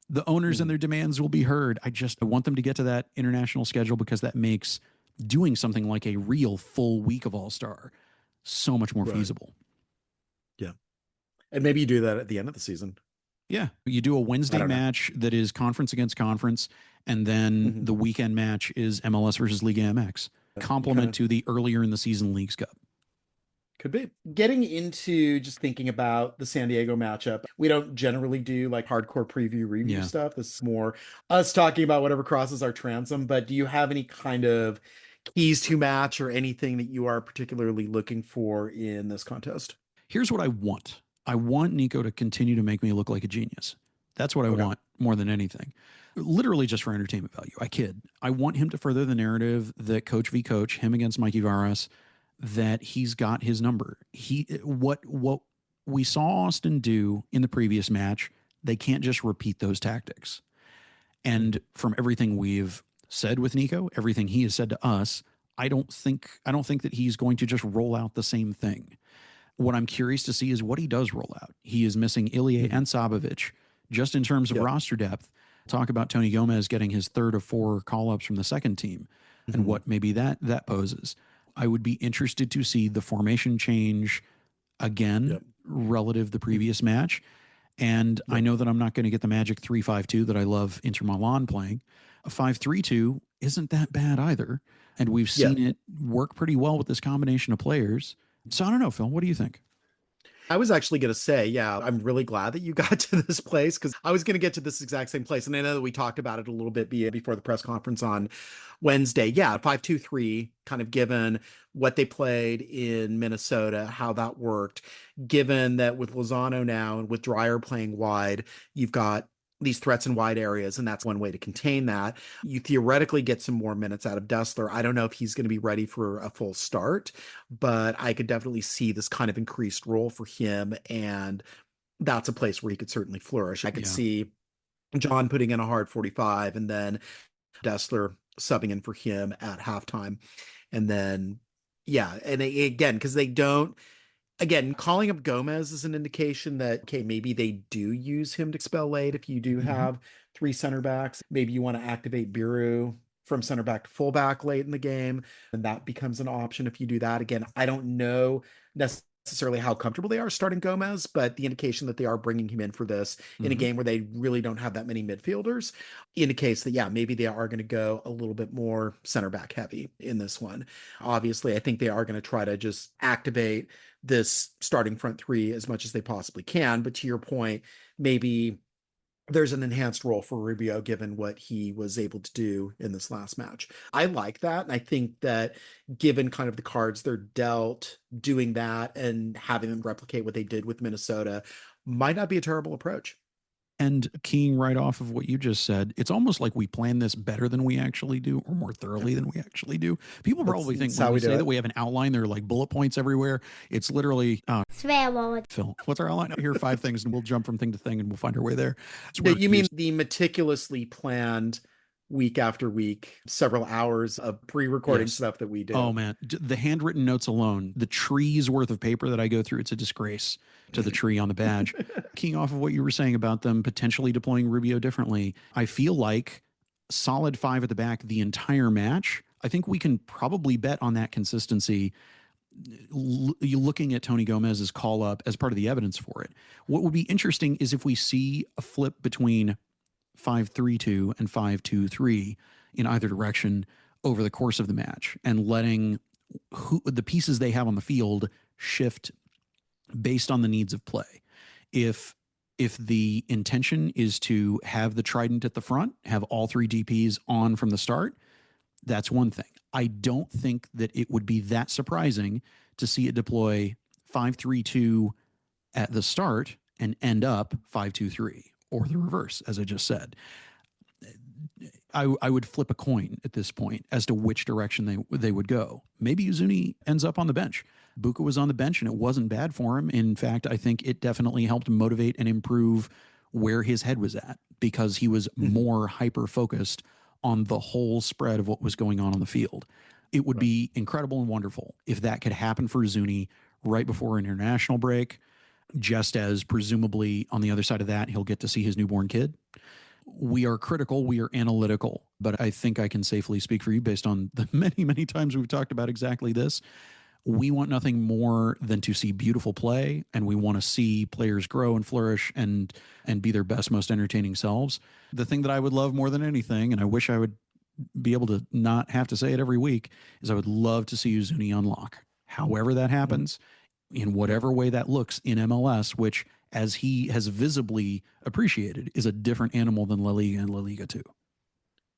the owners and their demands will be heard. I want them to get to that international schedule because that makes doing something like a real full week of All-Star so much more feasible. Yeah. And maybe you do that at the end of the season. Yeah. You do a Wednesday match that is conference against conference, and then the weekend match is MLS versus Liga MX. Complement to the earlier in the season Leagues Cup. Could be. Getting into just thinking about the San Diego matchup, we don't generally do like hardcore preview review stuff. This is more us talking about whatever crosses our transom. But do you have any kind of keys to match or anything that you are particularly looking for in this contest? Here's what I want. I want Nico to continue to make me look like a genius. That's what I want more than anything. Literally just for entertainment value. I kid. I want him to further the narrative that Coach v. Coach, him against Mikey Varas, that he's got his number. What we saw Austin do in the previous match, they can't just repeat those tactics. And from everything we've said with Nico, everything he has said to us, I don't think that he's going to just roll out the same thing. What I'm curious to see is what he does roll out. He is missing Ilie and Sabovic just in terms of roster depth. Talk about Tony Gomez getting his third of 4 call-ups from the second team and what maybe that poses. I would be interested to see the formation change again relative to the previous match. And I know that I'm not going to get the magic 3-5-2 that I love Inter Milan playing. A 5-3-2 isn't that bad either. And we've seen it work pretty well with this combination of players. So I don't know, Phil, what do you think? I was actually going to say, I'm really glad that you got to this place because I was going to get to this exact same place. And I know that we talked about it a little bit before the press conference on Wednesday. 5-2-3, kind of given what they played in Minnesota, how that worked, given that with Lozano now and with Dreyer playing wide, you've got these threats in wide areas, and that's one way to contain that. You theoretically get some more minutes out of Dessler. I don't know if he's going to be ready for a full start, but I could definitely see this kind of increased role for him, and that's a place where he could certainly flourish. I could see John putting in a hard 45 and then Dessler subbing in for him at halftime. And then, and again, because they don't, calling up Gomez is an indication that, okay, maybe they do use him to expel late. If you do have 3 center backs, maybe you want to activate Biru from center back to fullback late in the game, and that becomes an option if you do that. Again, I don't know necessarily how comfortable they are starting Gomez, but the indication that they are bringing him in for this in a game where they really don't have that many midfielders indicates that, maybe they are going to go a little bit more center back heavy in this one. Obviously, I think they are going to try to just activate this starting front 3 as much as they possibly can. But to your point, maybe there's an enhanced role for Rubio given what he was able to do in this last match. I like that. And I think that given kind of the cards they're dealt, doing that and having them replicate what they did with Minnesota might not be a terrible approach. And keying right off of what you just said, it's almost like we plan this better than we actually do, or more thoroughly than we actually do. People probably think when we say that we have an outline, there are like bullet points everywhere. It's literally, Phil, what's our outline? Here are 5 things, and we'll jump from thing to thing, and we'll find our way there. You mean the meticulously planned week after week, several hours of pre-recording stuff that we do? Oh man, the handwritten notes alone, the tree's worth of paper that I go through, it's a disgrace to the tree on the badge. Keying off of what you were saying about them potentially deploying Rubio differently, I feel like solid 5 at the back the entire match. I think we can probably bet on that consistency. Looking at Tony Gomez's call up as part of the evidence for it. What would be interesting is if we see a flip between 5-3-2 and 5-2-3 in either direction over the course of the match, and letting the pieces they have on the field shift based on the needs of play. If the intention is to have the trident at the front, have all 3 DPs on from the start, that's one thing. I don't think that it would be that surprising to see it deploy 5-3-2 at the start and end up 5-2-3, or the reverse, as I just said. I would flip a coin at this point as to which direction they would go. Maybe Uzuni ends up on the bench. Buka was on the bench, and it wasn't bad for him. In fact, I think it definitely helped motivate and improve where his head was at, because he was more hyper-focused on the whole spread of what was going on the field. It would be incredible and wonderful if that could happen for Uzuni right before an international break, just as presumably on the other side of that, he'll get to see his newborn kid. We are critical, we are analytical, but I think I can safely speak for you based on the many, many times we've talked about exactly this. We want nothing more than to see beautiful play, and we want to see players grow and flourish and be their best, most entertaining selves. The thing that I would love more than anything, and I wish I would be able to not have to say it every week, is I would love to see Uzuni unlock. However that happens, in whatever way that looks in MLS, which, as he has visibly appreciated, is a different animal than La Liga and La Liga 2.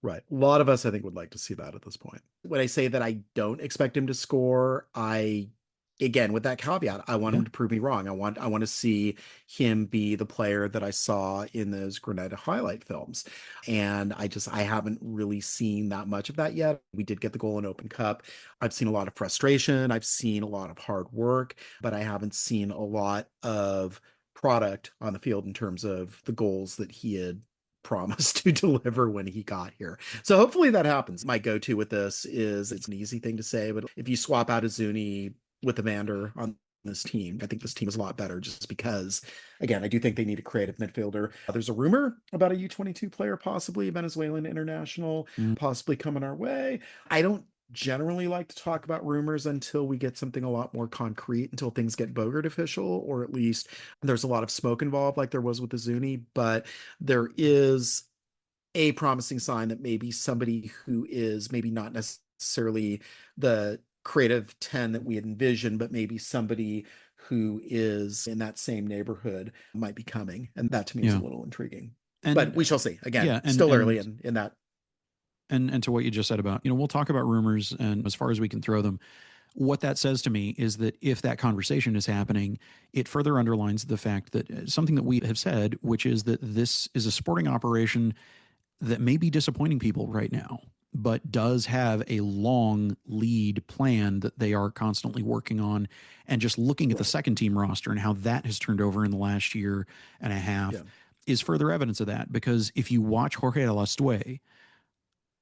Right. A lot of us, I think, would like to see that at this point. When I say that I don't expect him to score, again, with that caveat, I want him to prove me wrong. I want to see him be the player that I saw in those Grenada highlight films. And I haven't really seen that much of that yet. We did get the goal in Open Cup. I've seen a lot of frustration. I've seen a lot of hard work, but I haven't seen a lot of product on the field in terms of the goals that he had promised to deliver when he got here. So hopefully that happens. My go-to with this is, it's an easy thing to say, but if you swap out Uzuni with Evander on this team, I think this team is a lot better, just because, again, I do think they need a creative midfielder. There's a rumor about a U22 player, possibly a Venezuelan international, possibly coming our way. I don't generally like to talk about rumors until we get something a lot more concrete, until things get Bogart official, or at least there's a lot of smoke involved, like there was with the Zuni. But there is a promising sign that maybe somebody who is maybe not necessarily the creative 10 that we had envisioned, but maybe somebody who is in that same neighborhood might be coming. And that to me is a little intriguing. But we shall see. Again, still early in that. And to what you just said about, we'll talk about rumors, and as far as we can throw them, what that says to me is that if that conversation is happening, it further underlines the fact that something that we have said, which is that this is a sporting operation that may be disappointing people right now, but does have a long lead plan that they are constantly working on. And just looking at the second team roster and how that has turned over in the last year and a half is further evidence of that. Because if you watch Jorge Alastue,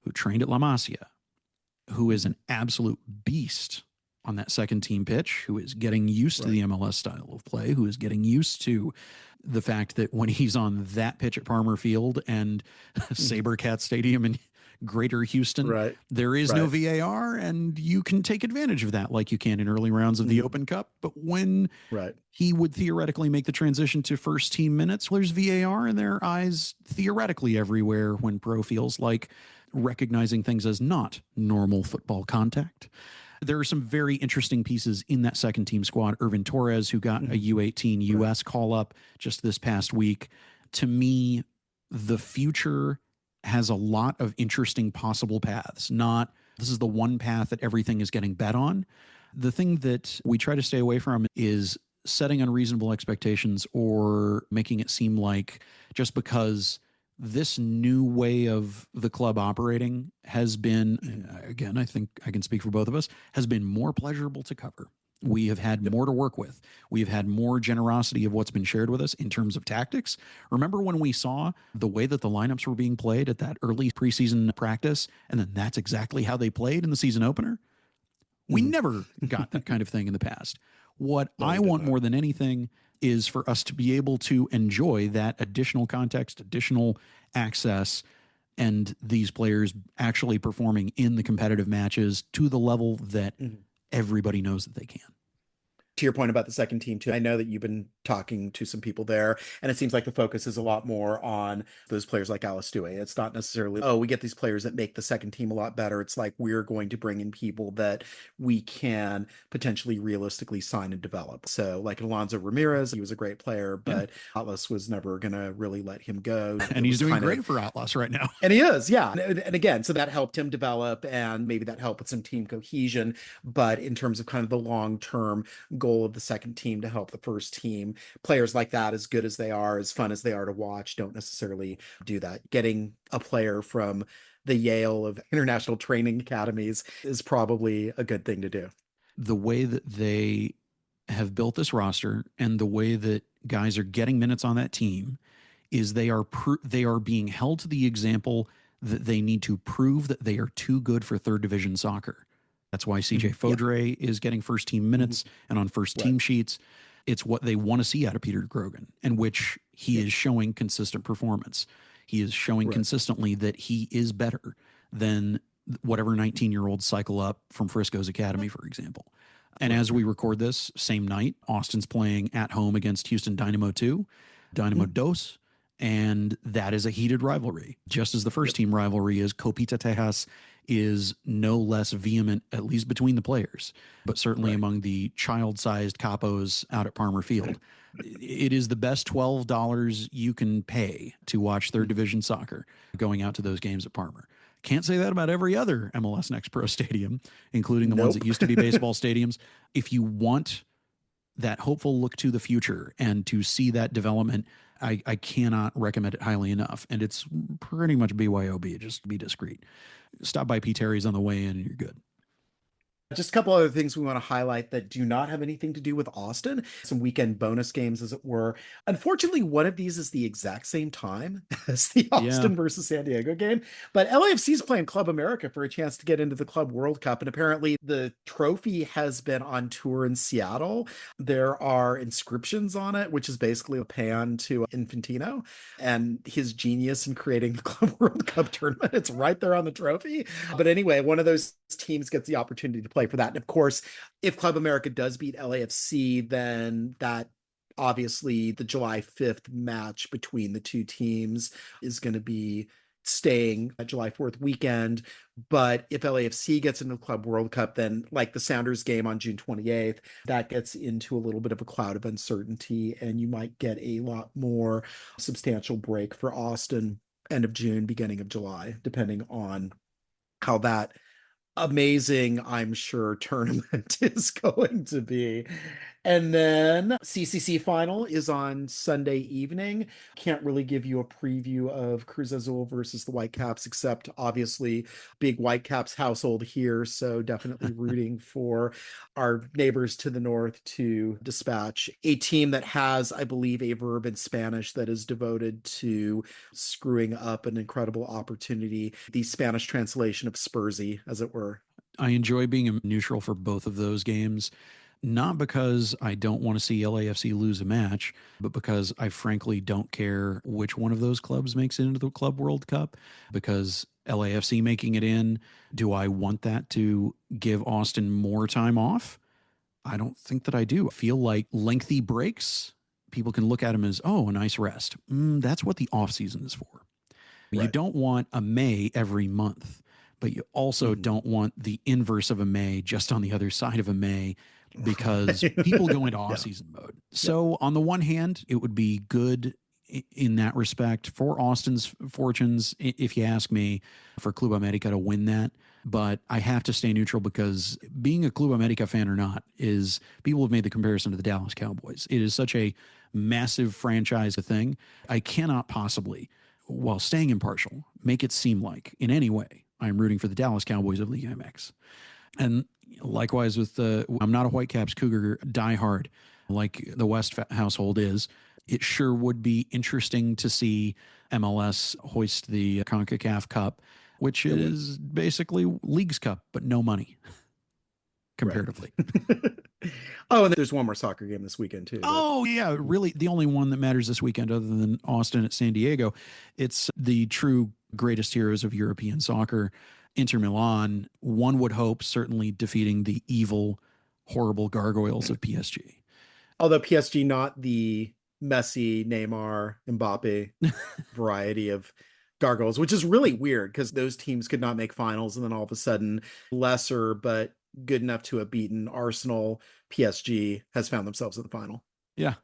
who trained at La Masia, who is an absolute beast on that second team pitch, who is getting used to the MLS style of play, who is getting used to the fact that when he's on that pitch at Palmer Field and Sabercat Stadium in Greater Houston, there is no VAR, and you can take advantage of that like you can in early rounds of the Open Cup. But when he would theoretically make the transition to first team minutes, there's VAR in their eyes theoretically everywhere, when Pro feels like recognizing things as not normal football contact. There are some very interesting pieces in that second team squad. Irvin Torres, who got a U18 US call up just this past week. To me, the future has a lot of interesting possible paths. Not, this is the one path that everything is getting bet on. The thing that we try to stay away from is setting unreasonable expectations or making it seem like just because this new way of the club operating has been, again, I think I can speak for both of us, has been more pleasurable to cover. We have had more to work with. We have had more generosity of what's been shared with us in terms of tactics. Remember when we saw the way that the lineups were being played at that early preseason practice, and then that's exactly how they played in the season opener? We never got that kind of thing in the past. What I want more than anything is for us to be able to enjoy that additional context, additional access, and these players actually performing in the competitive matches to the level that everybody knows that they can. To your point about the second team too, I know that you've been talking to some people there, and it seems like the focus is a lot more on those players like Alice Stuver. It's not necessarily, oh, we get these players that make the second team a lot better. It's like we're going to bring in people that we can potentially realistically sign and develop. So like Alonso Ramirez, he was a great player, but Atlas was never going to really let him go. And he's doing great for Atlas right now. And he is, yeah. And again, so that helped him develop, and maybe that helped with some team cohesion. But in terms of kind of the long-term goal of the second team to help the first team, players like that, as good as they are, as fun as they are to watch, don't necessarily do that. Getting a player from the Yale of international training academies is probably a good thing to do. The way that they have built this roster and the way that guys are getting minutes on that team is they are being held to the example that they need to prove that they are too good for third division soccer. That's why CJ Fodre is getting first team minutes and on first team sheets. It's what they want to see out of Peter Grogan, and which he is showing consistent performance. He is showing consistently that he is better than whatever 19-year-olds cycle up from Frisco's academy, for example. And as we record this, same night, Austin's playing at home against Houston Dynamo 2, Dynamo Dos, and that is a heated rivalry. Just as the first team rivalry is, Copita Tejas is no less vehement, at least between the players, but certainly among the child-sized capos out at Palmer Field. It is the best $12 you can pay to watch third division soccer going out to those games at Palmer. Can't say that about every other MLS Next Pro stadium, including the ones that used to be baseball stadiums. If you want that hopeful look to the future and to see that development, I cannot recommend it highly enough. And it's pretty much BYOB, just be discreet. Stop by P. Terry's on the way in and you're good. Just a couple other things we want to highlight that do not have anything to do with Austin. Some weekend bonus games, as it were. Unfortunately, one of these is the exact same time as the Austin versus San Diego game. But LAFC is playing Club America for a chance to get into the Club World Cup. And apparently the trophy has been on tour in Seattle. There are inscriptions on it, which is basically a pan to Infantino and his genius in creating the Club World Cup tournament. It's right there on the trophy. But anyway, one of those teams gets the opportunity to play for that. And of course, if Club America does beat LAFC, then that obviously the July 5th match between the two teams is going to be staying at July 4th weekend. But if LAFC gets into the Club World Cup, then like the Sounders game on June 28th, that gets into a little bit of a cloud of uncertainty, and you might get a lot more substantial break for Austin end of June, beginning of July, depending on how that amazing, I'm sure, tournament is going to be. And then CCC final is on Sunday evening. Can't really give you a preview of Cruz Azul versus the Whitecaps, except obviously big Whitecaps household here. So definitely rooting for our neighbors to the north to dispatch a team that has, I believe, a verb in Spanish that is devoted to screwing up an incredible opportunity. The Spanish translation of Spursy, as it were. I enjoy being a neutral for both of those games. Not because I don't want to see LAFC lose a match, but because I frankly don't care which one of those clubs makes it into the Club World Cup. Because LAFC making it in, do I want that to give Austin more time off? I don't think that I do. I feel like lengthy breaks, people can look at them as, oh, a nice rest. That's what the off season is for. Right. You don't want a May every month, but you also don't want the inverse of a May just on the other side of a May, because people go into off-season mode. So on the one hand, it would be good in that respect. For Austin's fortunes, if you ask me, for Club America to win that. But I have to stay neutral because being a Club America fan or not is people have made the comparison to the Dallas Cowboys. It is such a massive franchise thing. I cannot possibly, while staying impartial, make it seem like in any way I'm rooting for the Dallas Cowboys of Liga MX. And likewise with I'm not a Whitecaps Cougar diehard like the West household is. It sure would be interesting to see MLS hoist the CONCACAF Cup, which is basically League's Cup, but no money comparatively. Right. Oh, and there's one more soccer game this weekend too. Oh, yeah. Really, the only one that matters this weekend other than Austin at San Diego. It's the true greatest heroes of European soccer, Inter Milan. One would hope certainly defeating the evil, horrible gargoyles of PSG. Although PSG not the Messi, Neymar, Mbappe variety of gargoyles, which is really weird because those teams could not make finals, and then all of a sudden lesser but good enough to have beaten Arsenal, PSG has found themselves in the final. Yeah.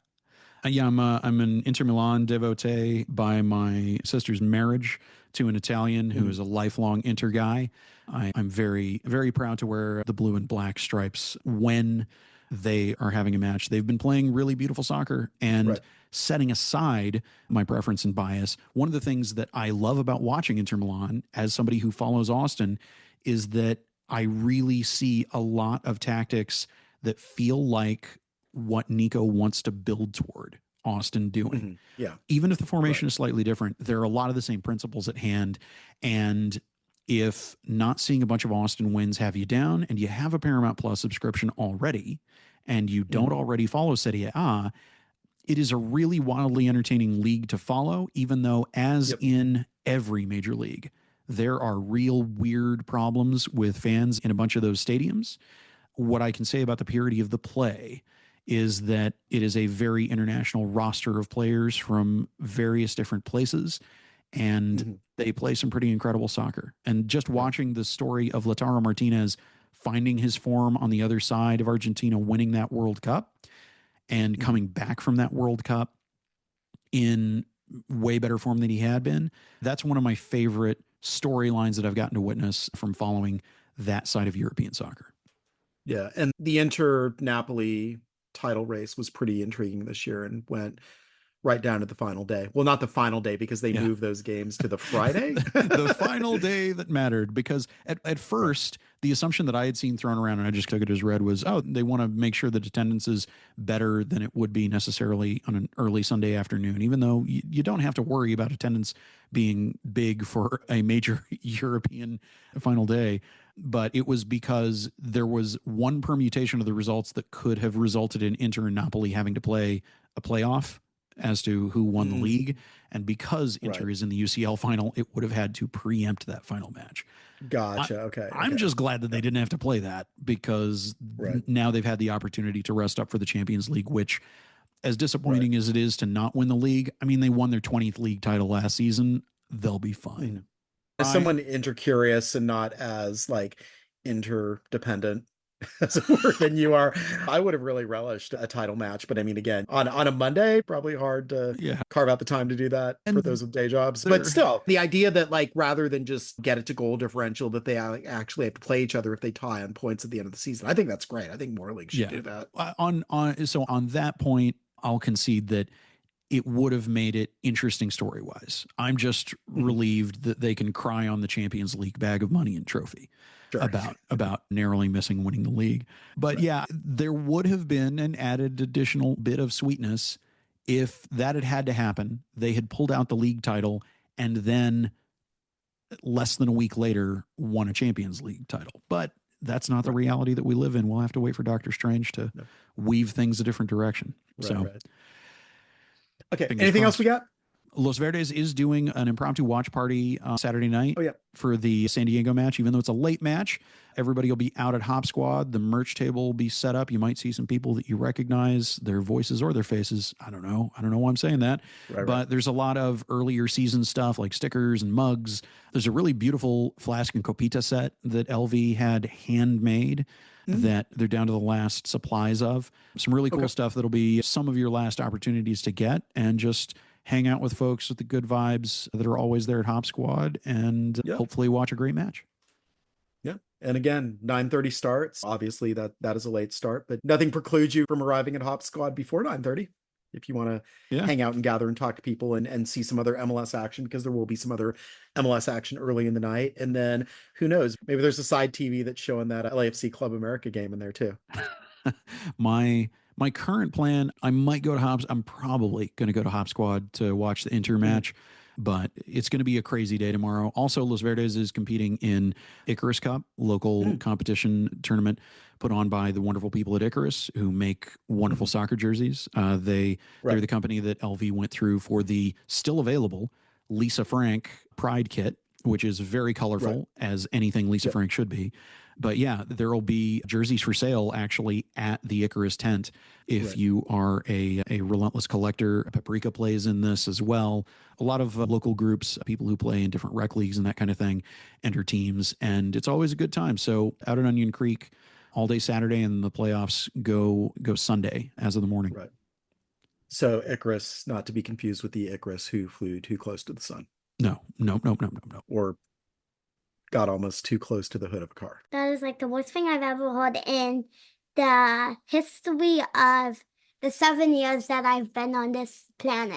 Yeah, I'm an Inter Milan devotee by my sister's marriage to an Italian who is a lifelong Inter guy. I'm very, very proud to wear the blue and black stripes when they are having a match. They've been playing really beautiful soccer, and setting aside my preference and bias, one of the things that I love about watching Inter Milan as somebody who follows Austin is that I really see a lot of tactics that feel like what Nico wants to build toward Austin doing. Yeah. Even if the formation is slightly different, there are a lot of the same principles at hand. And if not seeing a bunch of Austin wins have you down, and you have a Paramount Plus subscription already, and you don't already follow Serie A, it is a really wildly entertaining league to follow, even though, as in every major league, there are real weird problems with fans in a bunch of those stadiums. What I can say about the purity of the play is that it is a very international roster of players from various different places, and they play some pretty incredible soccer. And just watching the story of Lautaro Martinez finding his form on the other side of Argentina, winning that World Cup, and coming back from that World Cup in way better form than he had been. That's one of my favorite storylines that I've gotten to witness from following that side of European soccer. Yeah. And the Inter-Napoli title race was pretty intriguing this year and went right down to the final day. Well, not the final day because they moved those games to the Friday. The final day that mattered, because at first the assumption that I had seen thrown around, and I just took it as read, was, oh, they want to make sure that attendance is better than it would be necessarily on an early Sunday afternoon, even though you don't have to worry about attendance being big for a major European final day. But it was because there was one permutation of the results that could have resulted in Inter and Napoli having to play a playoff as to who won the league. And because Inter is in the UCL final, it would have had to preempt that final match. Gotcha. Okay. I'm just glad that they didn't have to play that, because now they've had the opportunity to rest up for the Champions League, which, as disappointing as it is to not win the league, I mean, they won their 20th league title last season. They'll be fine. As someone inter-curious and not as like interdependent as it were than you are, I would have really relished a title match. But I mean, again, on a Monday, probably hard to carve out the time to do that for those with day jobs. But still, the idea that, like, rather than just get it to goal differential, that they actually have to play each other if they tie on points at the end of the season, I think that's great. I think more leagues should do that. So on that point, I'll concede that it would have made it interesting story-wise. I'm just relieved that they can cry on the Champions League bag of money and trophy about narrowly missing winning the league. But yeah, there would have been an added additional bit of sweetness if that had to happen. They had pulled out the league title and then less than a week later won a Champions League title. But that's not the reality that we live in. We'll have to wait for Doctor Strange to weave things a different direction. Okay. Anything else we got? Los Verdes is doing an impromptu watch party Saturday night for the San Diego match. Even though it's a late match, everybody will be out at Hop Squad. The merch table will be set up. You might see some people that you recognize, their voices or their faces. I don't know why I'm saying that. But there's a lot of earlier season stuff like stickers and mugs. There's a really beautiful flask and copita set that LV had handmade that they're down to the last supplies of. Some really cool stuff that'll be some of your last opportunities to get, and just hang out with folks with the good vibes that are always there at Hop Squad, and hopefully watch a great match. Yeah. And again, 9:30 starts. Obviously that is a late start, but nothing precludes you from arriving at Hop Squad before 9:30 if you want to hang out and gather and talk to people and see some other MLS action, because there will be some other MLS action early in the night. And then who knows, maybe there's a side TV that's showing that LAFC Club America game in there too. My current plan, I might go to Hops. I'm probably going to go to Hop Squad to watch the Inter match, but it's going to be a crazy day tomorrow. Also, Los Verdes is competing in Icarus Cup, local competition tournament put on by the wonderful people at Icarus, who make wonderful soccer jerseys. They're the company that LV went through for the still available Lisa Frank Pride kit, which is very colorful, as anything Lisa Frank should be. But yeah, there will be jerseys for sale actually at the Icarus tent. If you are a relentless collector, Paprika plays in this as well. A lot of local groups, people who play in different rec leagues and that kind of thing, enter teams, and it's always a good time. So out at Onion Creek all day Saturday, and the playoffs go Sunday as of the morning. Right. So Icarus, not to be confused with the Icarus who flew too close to the sun. No. Or got almost too close to the hood of a car. That is like the worst thing I've ever heard in the history of the 7 years that I've been on this planet.